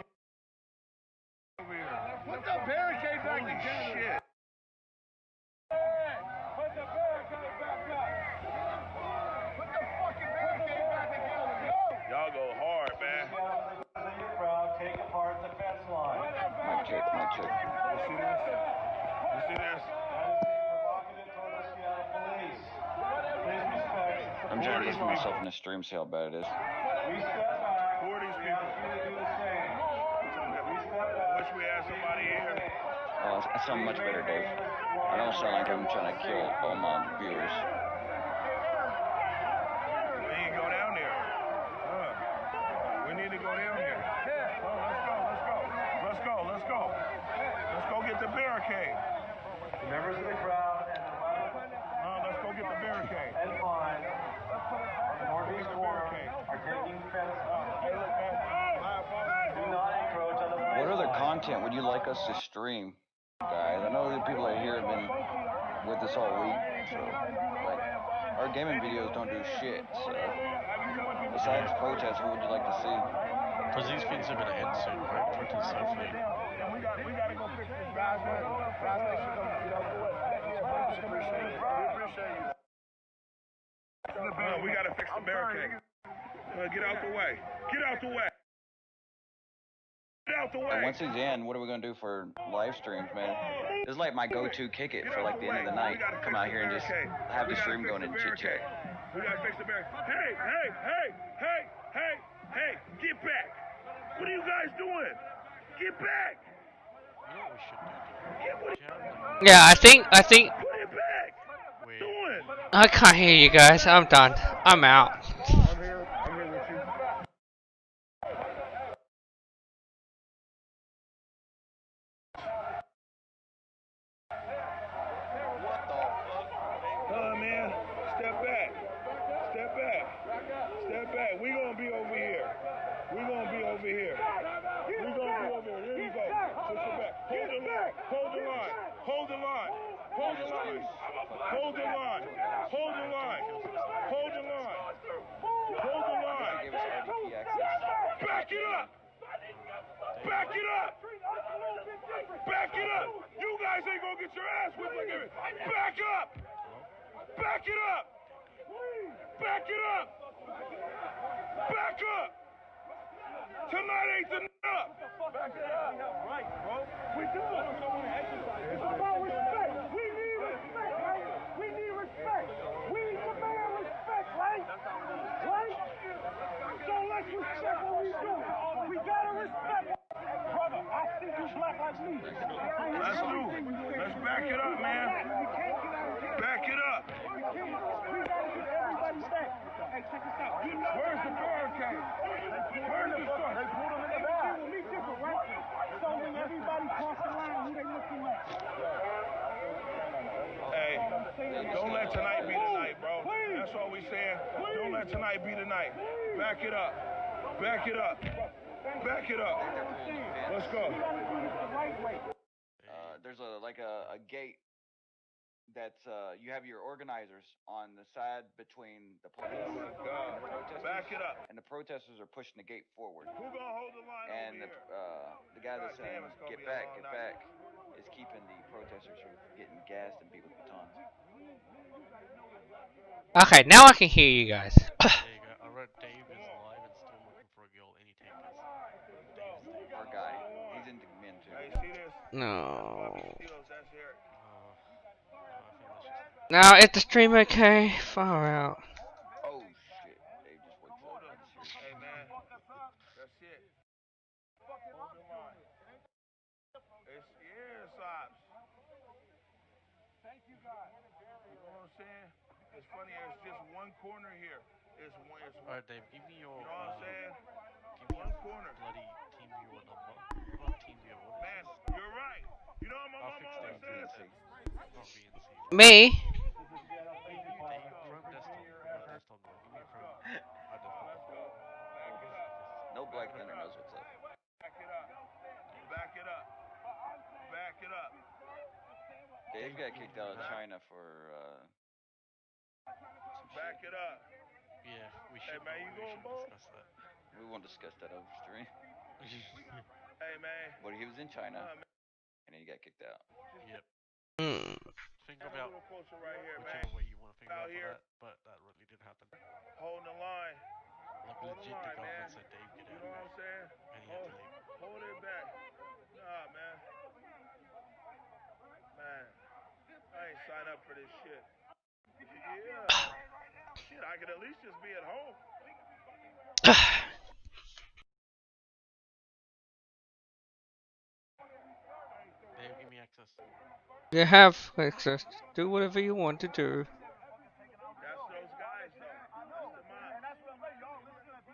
over here. Put the barricade back together. Shit. Put the barricade back up. Put the fucking barricade back together. Y'all go hard, man. Take apart the fence line. Mic check, mic check. You see this? You see this? I'm trying to listen to myself in the stream, see how bad it is. Who are these people? Wish we had somebody here. Oh, I sound much better, Dave. I don't sound like I'm trying to kill all my viewers. We need to go down there. We need to go down there. Oh, let's go. Let's go get the barricade. The members of the crowd and let's go get the barricade. And fine. The Northeast Corner are taking fence. Do not encroach on the. What other content would you like us to stream, guys? I know the people that are here have been with us all week, so like our gaming videos don't do shit. So besides protests, what would you like to see? Because these things are gonna end soon, right? Protests hopefully. We gotta go fix this guys. We gotta fix the barricade. Get out the way. Get out the way. Get out the way. And once it's in, what are we gonna do for live streams, man? This is like my go-to kick it for like the end of the night. Come out here and just have the stream going and chit chat. We gotta fix the barricade. Hey, get back. What are you guys doing? Get back. You know what we should do? Yeah, I think. Put it back. Doing. I can't hear you guys. I'm done. I'm out. I'm here with you. Man, step back. We gonna be over here. There you go. Push it back. Hold the line. Back it up. You guys ain't gonna get your ass whipped like everything. Back it up. Tonight ain't enough. Back it up. We have rights, bro. We do. It's about respect. We need respect, right? We need respect. We demand respect, right? Right? So let's respect what we do. We gotta respect. Brother, I think you black like me. Let's do. Let's back it up, man. Back it up. We gotta get everybody back. Hey, check this out. Where's the barricade? Where's the store? They pulled them in the back. We different, right? So when everybody cross the line, who they looking at? Hey, don't let tonight be the night, bro. That's all we saying. Don't let tonight be the night. Back it up. Back it up. Back it up. Let's go. There's a gate that's you have your organizers on the side between the police and the protesters. Back it up. And the protesters are pushing the gate forward. Who gonna hold the line And over the guy that's saying get back, is keeping the protesters from getting gassed and beat with batons. Okay, now I can hear you guys. There you go. I read Dave is alive and still looking for a girl any takers. Dave's Our guy. He's into men too. Hey, see this? No. That's Eric. Now, is the stream okay? Far out. Oh shit. Dave just wakes up. Hey man. That's it. Hold the line. It's ops. Thank you guys. You know what I'm saying? It's funny, it's just one corner here. It's one. Alright, Dave, give me your. You know what I'm saying? Give me One your corner. bloody team viewer number. Not team viewer. What Man, you're right. You know what my mom always says? Not VNC. Me? Dave, Chrome desktop. Desktop. Give me a Chrome. Desktop. No Black Thunder knows what's up. Back it up. Back it up. Back it up. Dave got kicked out of China for Back it up. Yeah, we should. Hey man, you going bold? discuss that. We won't discuss that over stream. Hey man. But he was in China, and then he got kicked out. Yep. Hmm. Think about right here, whichever way you want to think Out about here. that, but that really did happen. Holding the line. Like Hold legit, the the line, government man. said Dave get You out know what I'm saying? and he had to leave. Hold it back. Nah, man. Man, I ain't signed up for this shit. Yeah. Shit, I could at least just be at home. Dave, give me access. You have access. Do whatever you want to do. That's those guys, though. That's the mob.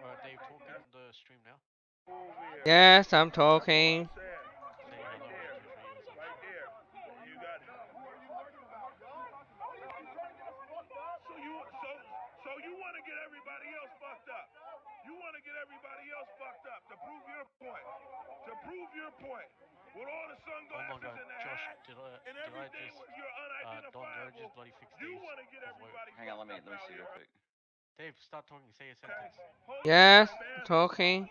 Alright, Dave, talk in the stream now. Yes, I'm talking. Say hello to your viewers. Right there. You got it. So you want to get everybody else fucked up. You want to get everybody else fucked up to prove your point. To prove your point. With all the sunglasses God, and the Josh, hat did and I everything, just you're Don unidentifiable. just bloody fix You Dave's want to get everybody Hang on, let me fucked up see real out quick. Dave, start talking. Say a sentence. Yes, talking.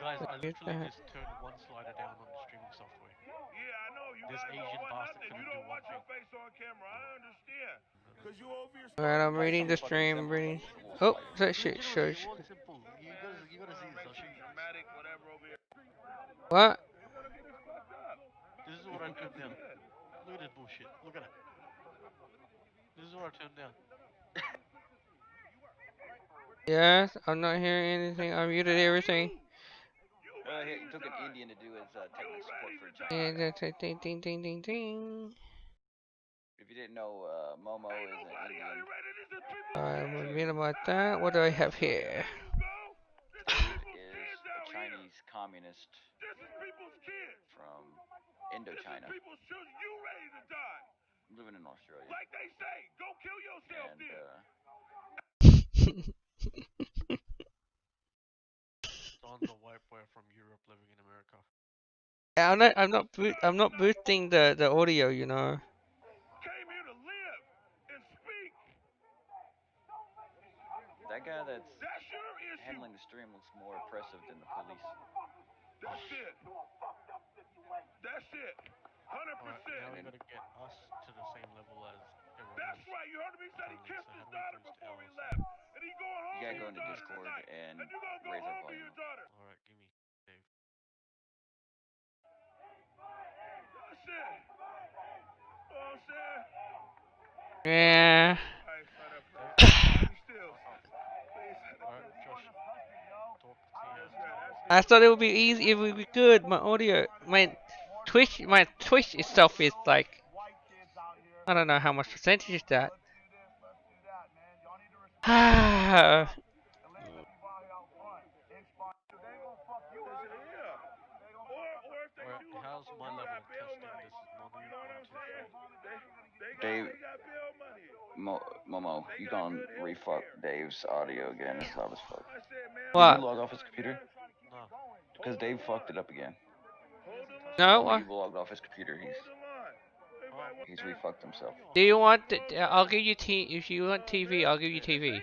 Guys, I Get literally that. just turned one slider down on the streaming software. Yeah, I know. You This guys Asian don't want bastard nothing. You couldn't do don't one want your thing. face on camera. I understand. Because you over here. Alright, I'm reading the stream. Reading. Oh, that shit shows. Simple. You gotta see this. I'll show you. Dramatic, whatever over here. What? This is what I turned down. Look at this bullshit. Look at it. This is what I turned down. Yes, I'm not hearing anything. I muted everything. He took an Indian to do his technical support for China. And that's a ding ding ding ding ding. If you didn't know, Momo is an Indian. I'm a bit about that. What do I have here? Dave is a Chinese communist from Indochina. Living in Australia. Like they say, go kill yourself Don's a white boy from Europe living in America. I'm not boosting the audio, you know. Came here to live and speak. That guy that's handling the stream looks more oppressive than the police. That's it. That's it. 100%. Alright, now we gotta get us to the same level as everyone That's else. right. You heard him. He said he kissed So his how do we daughter boost before he Alice? left. And he going home You gotta to go your into daughter Discord tonight. and And you gonna go raise our home to volume. your daughter. Alright, give me Dave. Yeah. I thought it would be easy. It would be good. My audio, my Twitch itself is like, I don't know how much percentage is that. How's my level of testing this Dave, Momo, you gonna refuck Dave's audio again? It's loud as fuck. What? Did you log off his computer? No. Because Dave fucked it up again. No. When you logged off his computer, he's refucked himself. Do you want? I'll give you If you want TV, I'll give you TV.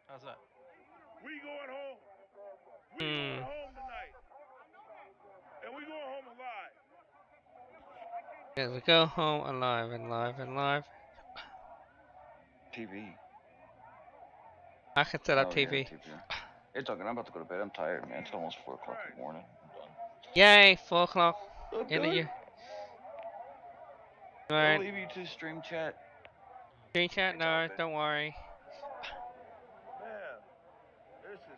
How's that? We going home. We Hmm. going home tonight. And we going home alive. Yeah, we go home alive and live. TV. I can set up Oh, TV. Yeah, TV. It's okay. I'm about to go to bed. I'm tired, man. It's almost 4 o'clock in the morning. Yay, 4 o'clock. I'm In the done. year. I'll Alright. leave you to stream chat. Stream chat? No, don't worry.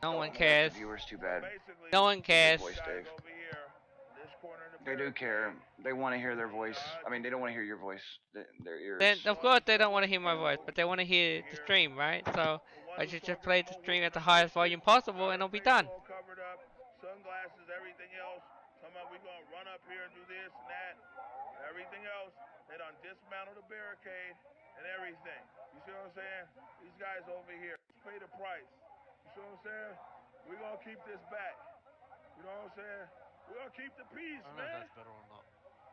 No one cares. The viewers, too bad. No one cares. Voice, Dave. They do care. They want to hear their voice. I mean, they don't want to hear your voice. Their ears. Then, of course, they don't want to hear my voice, but they want to hear the stream, right? So I should just play the stream at the highest volume possible, and it'll be done. Covered up, sunglasses, everything else. Come up, we gonna run up here and do this and that, everything else. They done dismantle the barricade and everything. You see what I'm saying? These guys over here pay the price. You see what I'm saying? We gonna keep this back. You know what I'm saying? We gonna keep the peace, I don't know man. if that's better or not.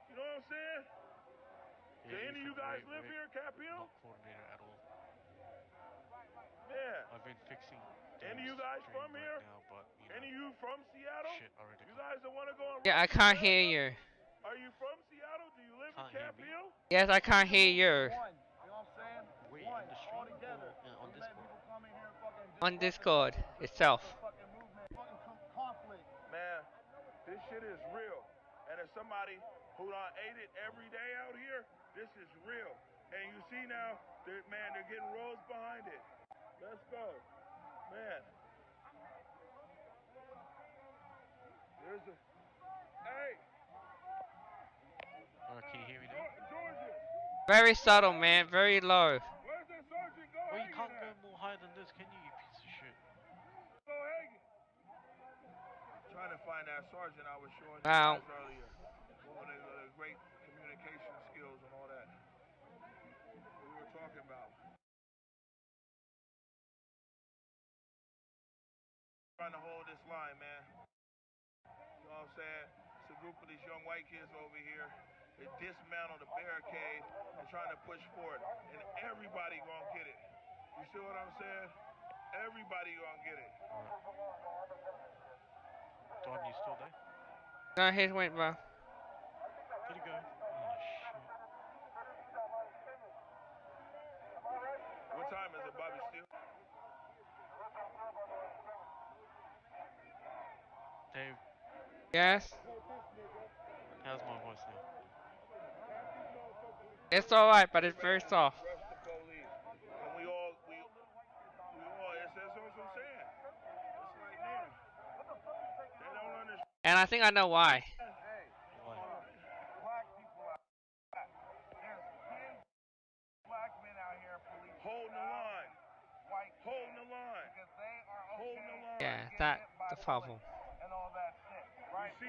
You know what I'm saying? Do Yeah, any of you guys live here, Cap Hill? Not coordinated at all. Yeah. I've been fixing. Any of you guys from here? Now, but, Any of you from Seattle? shit already. You guys that wanna go and Yeah, I can't hear you. Are you from Seattle? Do you live in Cap Hill? Yes, I can't hear you. Wait, in the stream or on Discord? On Discord itself. Man, this shit is real. And as somebody who done ate it every day out here, this is real. And you see now, they're getting roads behind it. Let's go. Man. There's a... Hey! Can you hear me now? Very subtle, man. Very low. Well, you can't go more higher than this, can you, you piece of shit? Trying to find that sergeant I was showing Wow. you guys earlier. One of the great communication skills and all that. We were talking about. Trying to hold this line, man. You know what I'm saying? It's a group of these young white kids over here. They dismantle the barricade and trying to push forward. And everybody gonna get it. You see what I'm saying? Everybody gonna get it. Don, you still there? No, his went, bro. Did he go? Oh, shit. What time is it, Bobby Steele? Dave, Yes? how's my voice now? It's alright, but it's very soft. And we all, that's what I'm saying. It's like, man, they don't understand. And I think I know why. Holding the line. Holding the line. Holding the line. Yeah, that's the problem. You see,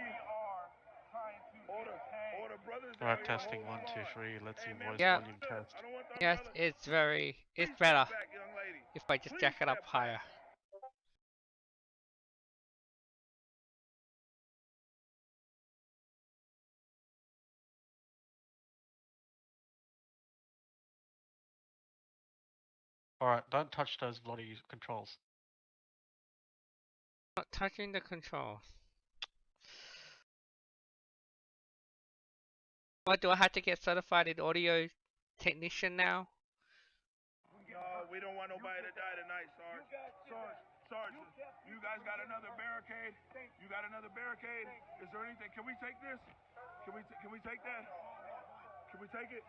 all the brothers Alright, testing 1, 2, 3. Let's see voice Yeah. volume test. Yes, it's better if I just jack it up higher. Alright, don't touch those bloody controls. Not touching the controls. What, do I have to get certified in audio technician now? No, we don't want nobody to die tonight, Sarge. Sarge, you guys got another barricade? You got another barricade? Is there anything? Can we take this? Can we take that? Can we take it?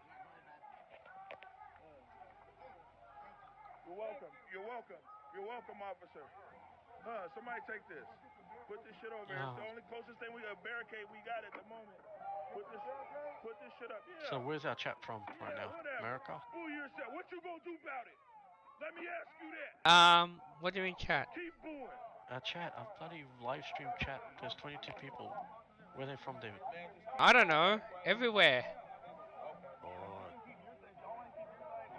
You're welcome. You're welcome. You're welcome, officer. Somebody take this. Put this shit over here. It's the only closest thing we got barricade we got at the moment. Put this shit up. Yeah. So where's our chat from right now? Whatever. America? Fool yourself. What you gonna do about it? Let me ask you that. What do you mean chat? Keep going. Chat. A bloody live stream chat. There's 22 people. Where are they from, David? I don't know. Everywhere.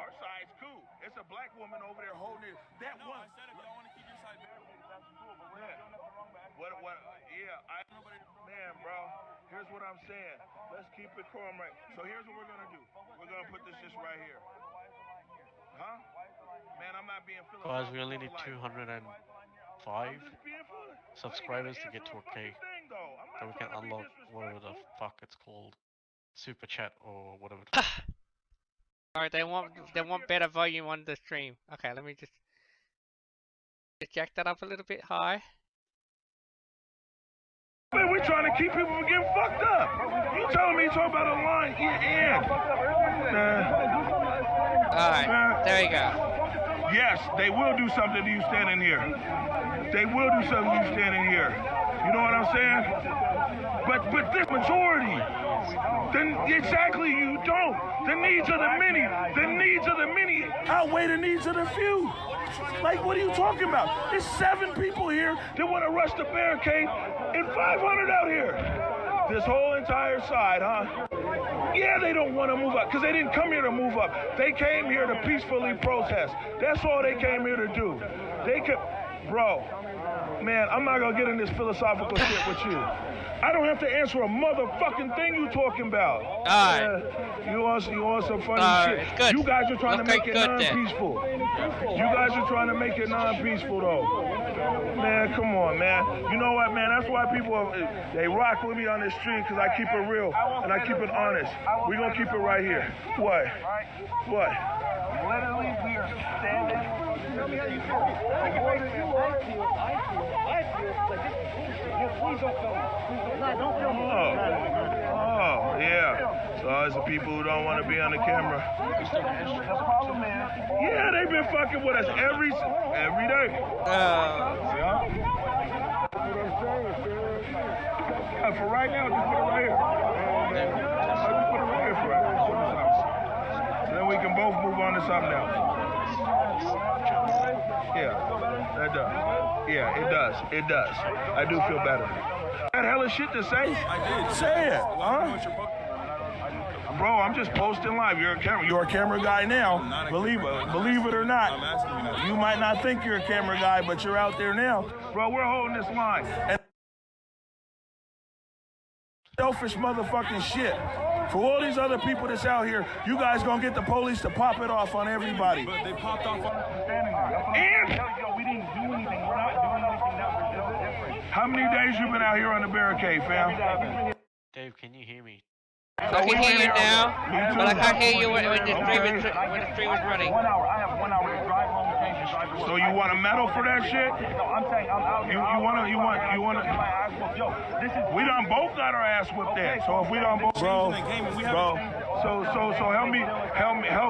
Our side's cool. It's a black woman over there holding it. That one. I said if y'all want to keep your side man, bro. Here's what I'm saying. Let's keep it calm, right? So here's what we're gonna do. We're gonna put this just right here. Huh? Man, I'm not being philosophical. Guys, we only need 205 subscribers to get to a K. So we can unlock whatever the fuck it's called. Super chat or whatever. Alright, they want better volume on the stream. Okay, let me just jack that up a little bit high. Man, we're trying to keep people from getting fucked up. You telling me talk about a line in? Alright, there you go. Yes, they will do something to you standing here. They will do something to you standing here. You know what I'm saying? But this majority, then exactly you don't. The needs of the many outweigh the needs of the few. Like, what are you talking about? There's 7 people here that want to rush the barricade and 500 out here. This whole entire side, huh? Yeah, they don't want to move up because they didn't come here to move up. They came here to peacefully protest. That's all they came here to do. Bro, man, I'm not going to get in this philosophical shit with you. I don't have to answer a motherfucking thing you talking about. You want some funny shit. Good. You guys are trying to make it non-peaceful. You guys are trying to make it non-peaceful, though. Man, come on, man. You know what, man? That's why people, they rock with me on the street because I keep it real and I keep it honest. We're going to keep it right here. What? Literally, we are standing. Tell me how you feel. I feel like please don't film me. Don't film me. Oh, yeah. So it's the people who don't want to be on the camera. Yeah, they've been fucking with us every day. For right now, just put it right here. Just put it right here for us. So then we can both move on to something else. Yeah, that does. Yeah, it does. It does. I do feel better. That hella shit to say? I did. Say it, huh? Bro, I'm just posting live. You're a camera guy now. Believe it or not. You might not think you're a camera guy, but you're out there now. Bro, we're holding this line. And selfish motherfucking shit. For all these other people that's out here, you guys gonna get the police to pop it off on everybody. But they popped off on standing there. And we didn't do anything. We're not doing anything that was different. How many days you been out here on the barricade, fam? Dave, can you hear me? I can hear you now, but I can't hear you when the stream was running. 1 hour. I have 1 hour to drive home. So you want a medal for that shit? No, I'm saying you want. We done both got our ass whipped there. So if we done both, bro. So help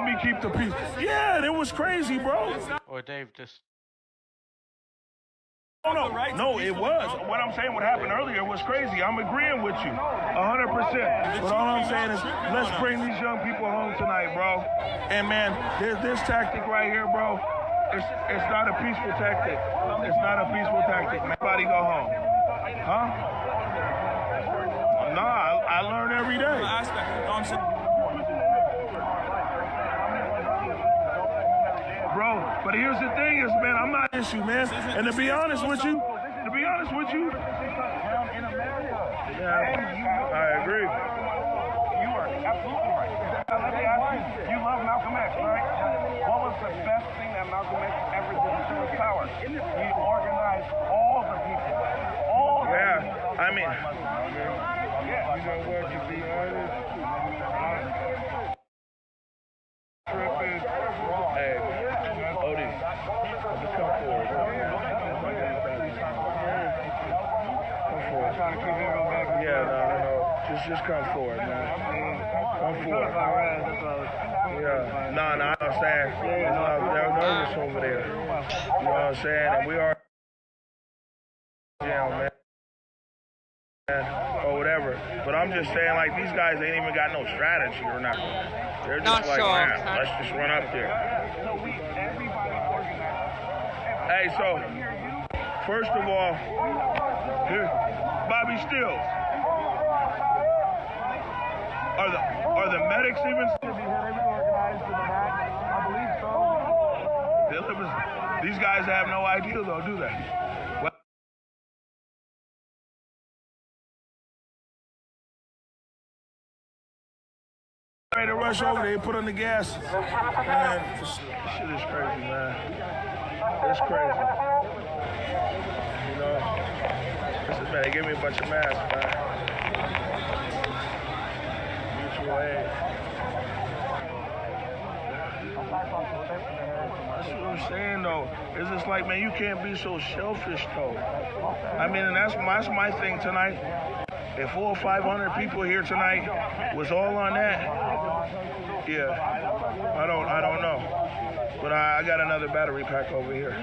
me keep the peace. Yeah, that was crazy, bro. Or Dave, just. No, it was. What I'm saying, what happened earlier was crazy. I'm agreeing with you, 100%. But all I'm saying is, let's bring these young people home tonight, bro. And man, this tactic right here, bro. It's not a peaceful tactic. It's not a peaceful tactic. Everybody go home. Huh? Nah, I learn every day. Bro, but here's the thing is, man, I'm not an issue, man. And to be honest with you, yeah, I agree. You are absolutely right. Let me ask you love Malcolm X, right? What was the best thing that Malcolm X ever did to his power? He organized all the people. Yeah, I mean. Yeah. You know what, to be honest? Hey, Odie, just come forward. Come forward. Yeah, no. Just come forward, man. Come forward. Yeah. No, I know what I'm saying. They're nervous over there. You know what I'm saying? And we are man. Or whatever. But I'm just saying, like, these guys ain't even got no strategy or nothing. They're just like, man, let's just run up there. Hey, so, first of all, here, Bobby Stills. Are the medics even? These guys have no idea, though, do they? Ready to rush over there, put on the gas. Man, this shit is crazy, man. It's crazy. You know, man, they gave me a bunch of masks, man. Mutual aid. That's what I'm saying, though. It's just like, man, you can't be so selfish, though. I mean, and that's my thing tonight. If 400 or 500 people here tonight was all on that, yeah, I don't know. But I got another battery pack over here.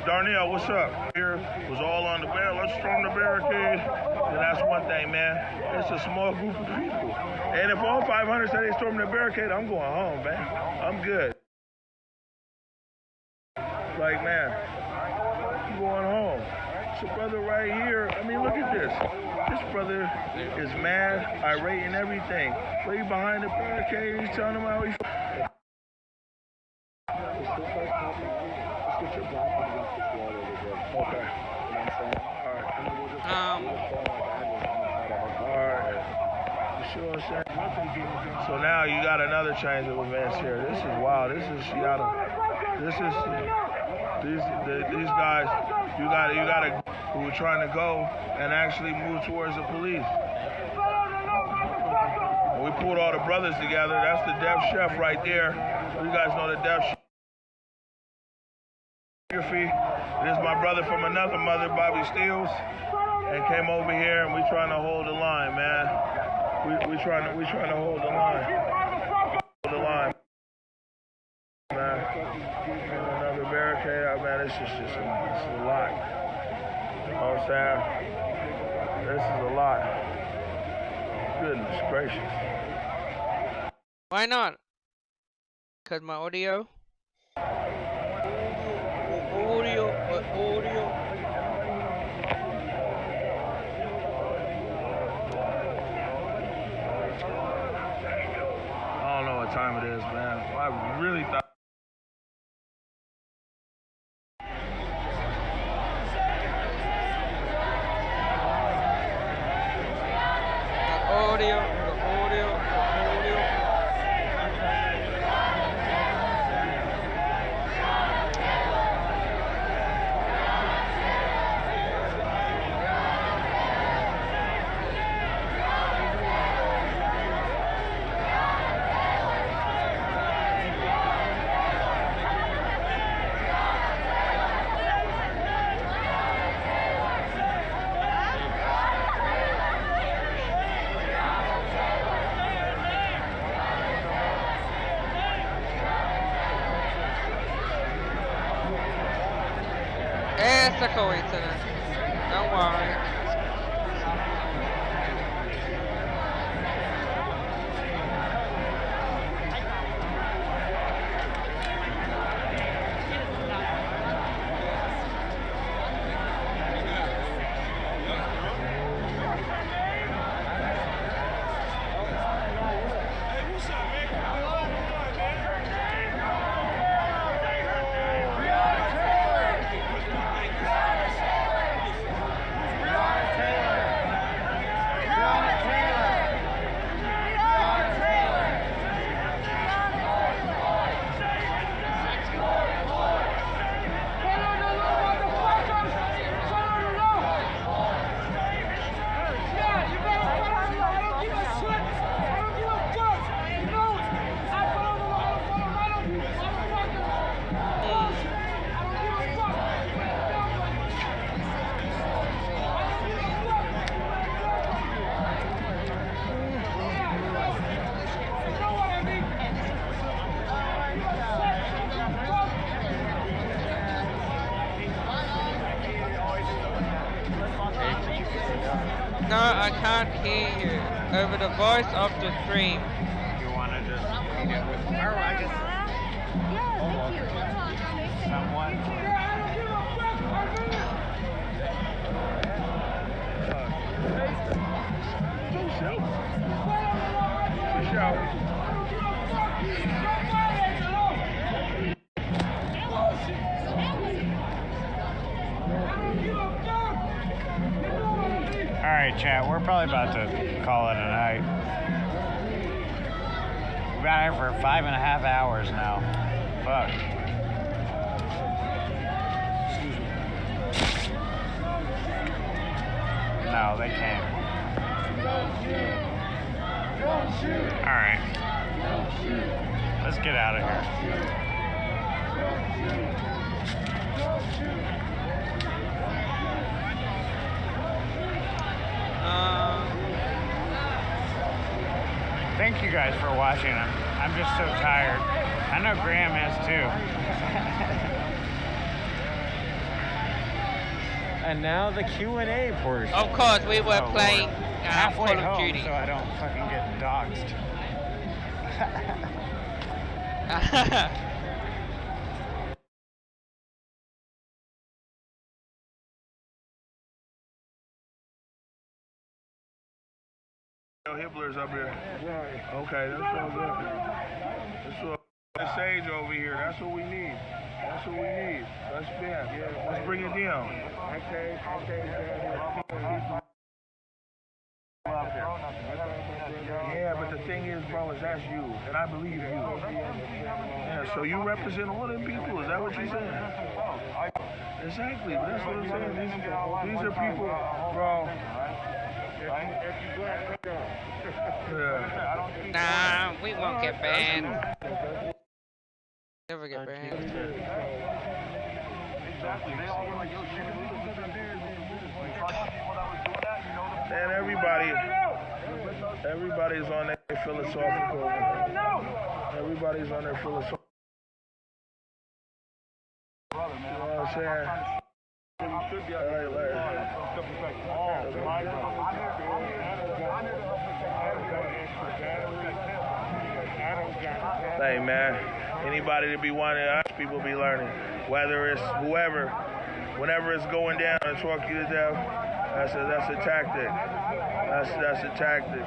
Darnell, what's up? Here was all on the barricade. Let's storm the barricade. And that's one thing, man. It's a small group of people. And if all 500 say they storm the barricade, I'm going home, man. I'm good. Like, man, I'm going home. It's a brother right here. I mean, look at this. This brother is mad, irate, and everything. Way behind the barricade, he's telling him how he's. Okay. Alright. You sure what I'm saying? So now you got another change of events here. This is wild. This is Seattle. These guys, you gotta who are trying to go and actually move towards the police. And we pulled all the brothers together. That's the Deaf Chef right there. You guys know the Deaf Chef. This is my brother from another mother, Bobby Stills, and came over here, and we trying to hold the line, man. We trying to hold the line. Hold the line, man. Another barricade, man. It's just a lot. You know what I'm saying? This is a lot. Goodness gracious. Why not? Cause my audio. Audio. I don't know what time it is, man. I really thought. Audio. It's a coincidence. Don't worry. No, I can't hear you over the voice of the stream. You want to just meet it with her? I just. Someone. Alright, chat, we're probably about to call it a night. We've been here for 5.5 hours now. Fuck. No, they can't. Alright. Let's get out of here. Thank you guys for watching. I'm just so tired. I know Graham is too. And now the Q&A portion. Of course, we were playing halfway Call of home, Duty. so I don't fucking get doxxed. Hibbler's up here. Okay, that's all good. That's all. The sage over here. That's what we need. That's what we need. Let's spin. Let's bring it down. Yeah, but the thing is, bro, is that's you, and I believe you. Yeah, so you represent all them people. Is that what you're saying? Exactly. That's what I'm saying. These are people, bro. Nah, we won't get banned. Never get banned. Man, everybody's on their philosophical. Everybody's on their philosophical. You know what I'm saying? Hey man, anybody to be wanting us, people be learning. Whether it's whoever, whenever it's going down and talk you to death, that's a tactic. That's a tactic.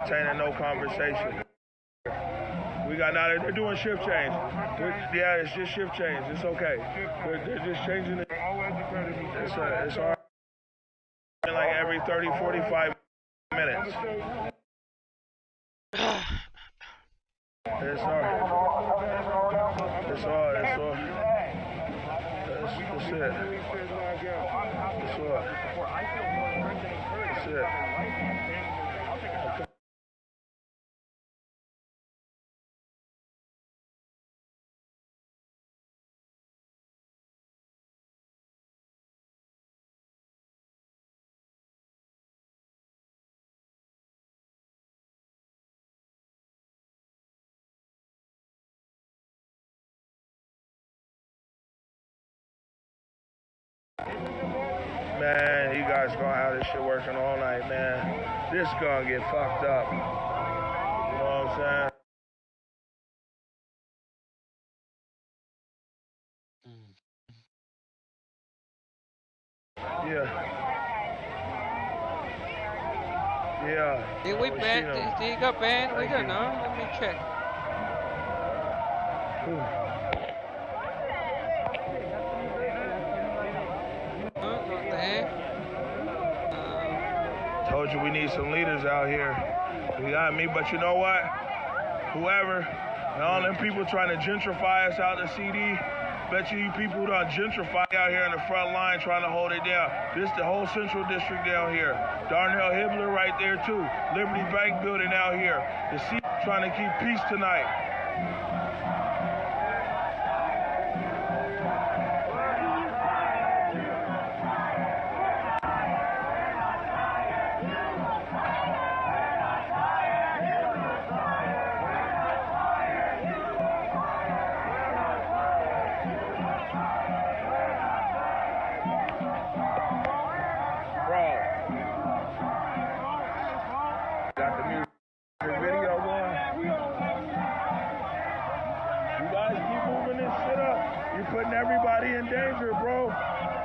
Maintaining no conversation. We got now. They're doing shift change. Yeah, it's just shift change. It's okay. They're just changing it. It's hard. Like every 30, 45 minutes. It's hard. It's hard. It's hard. That's it. It's hard. That's it. Man, you guys gonna have this shit working all night, man. This gonna get fucked up. You know what I'm saying? Yeah. Yeah. Did we ban? Did he got banned? We don't know. Let me check. Told you we need some leaders out here. You got me, but you know what? Whoever, and all them people trying to gentrify us out the CD, bet you people don't gentrify out here in the front line trying to hold it down. This the whole Central District down here. Darnell Hibbler right there too. Liberty Bank building out here. The C trying to keep peace tonight. You're putting everybody in danger, bro.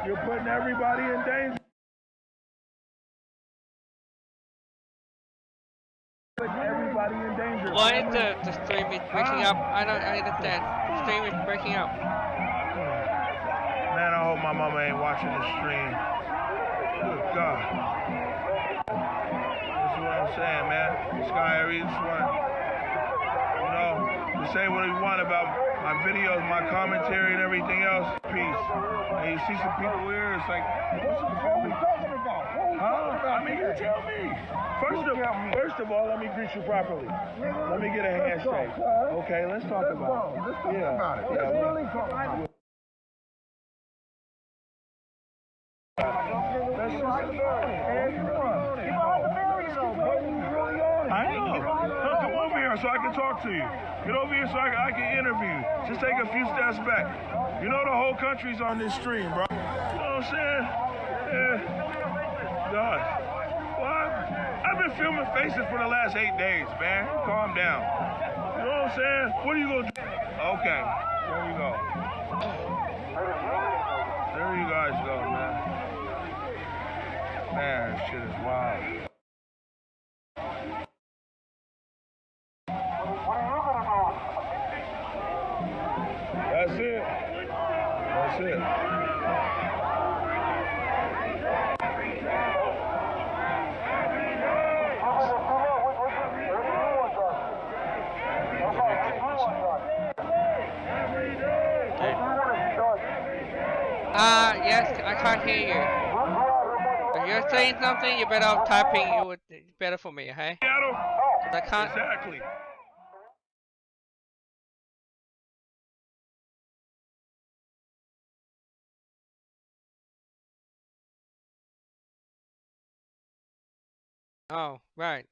You're putting everybody in danger. Putting everybody in danger. Why is the stream is breaking up? I don't understand. The stream is breaking up. Man, I hope my mama ain't watching the stream. Good God. That's what I'm saying, man. Sky Aries, you know, to say what you want about my videos, my commentary, and everything else. Peace. And you see some people here, it's like, what are we talking about? Huh? I mean, you tell me. First of all, let me greet you properly. Let me get a handshake. Okay, let's talk about it. Let's talk about it. Let's really talk about it. I know. Come over here so I can talk to you. Get over here so I can interview you. Just take a few steps back. You know the whole country's on this stream, bro. You know what I'm saying? Yeah. God. Well, I've been filming faces for the last 8 days, man. Calm down. You know what I'm saying? What are you going to do? Okay. There you go. There you guys go, man. Man, this shit is wild. That's it. That's it. Yes, I can't hear you. If you're saying something, you better off typing. It would be better for me, okay? 'Cause I can't. Exactly. Oh, right.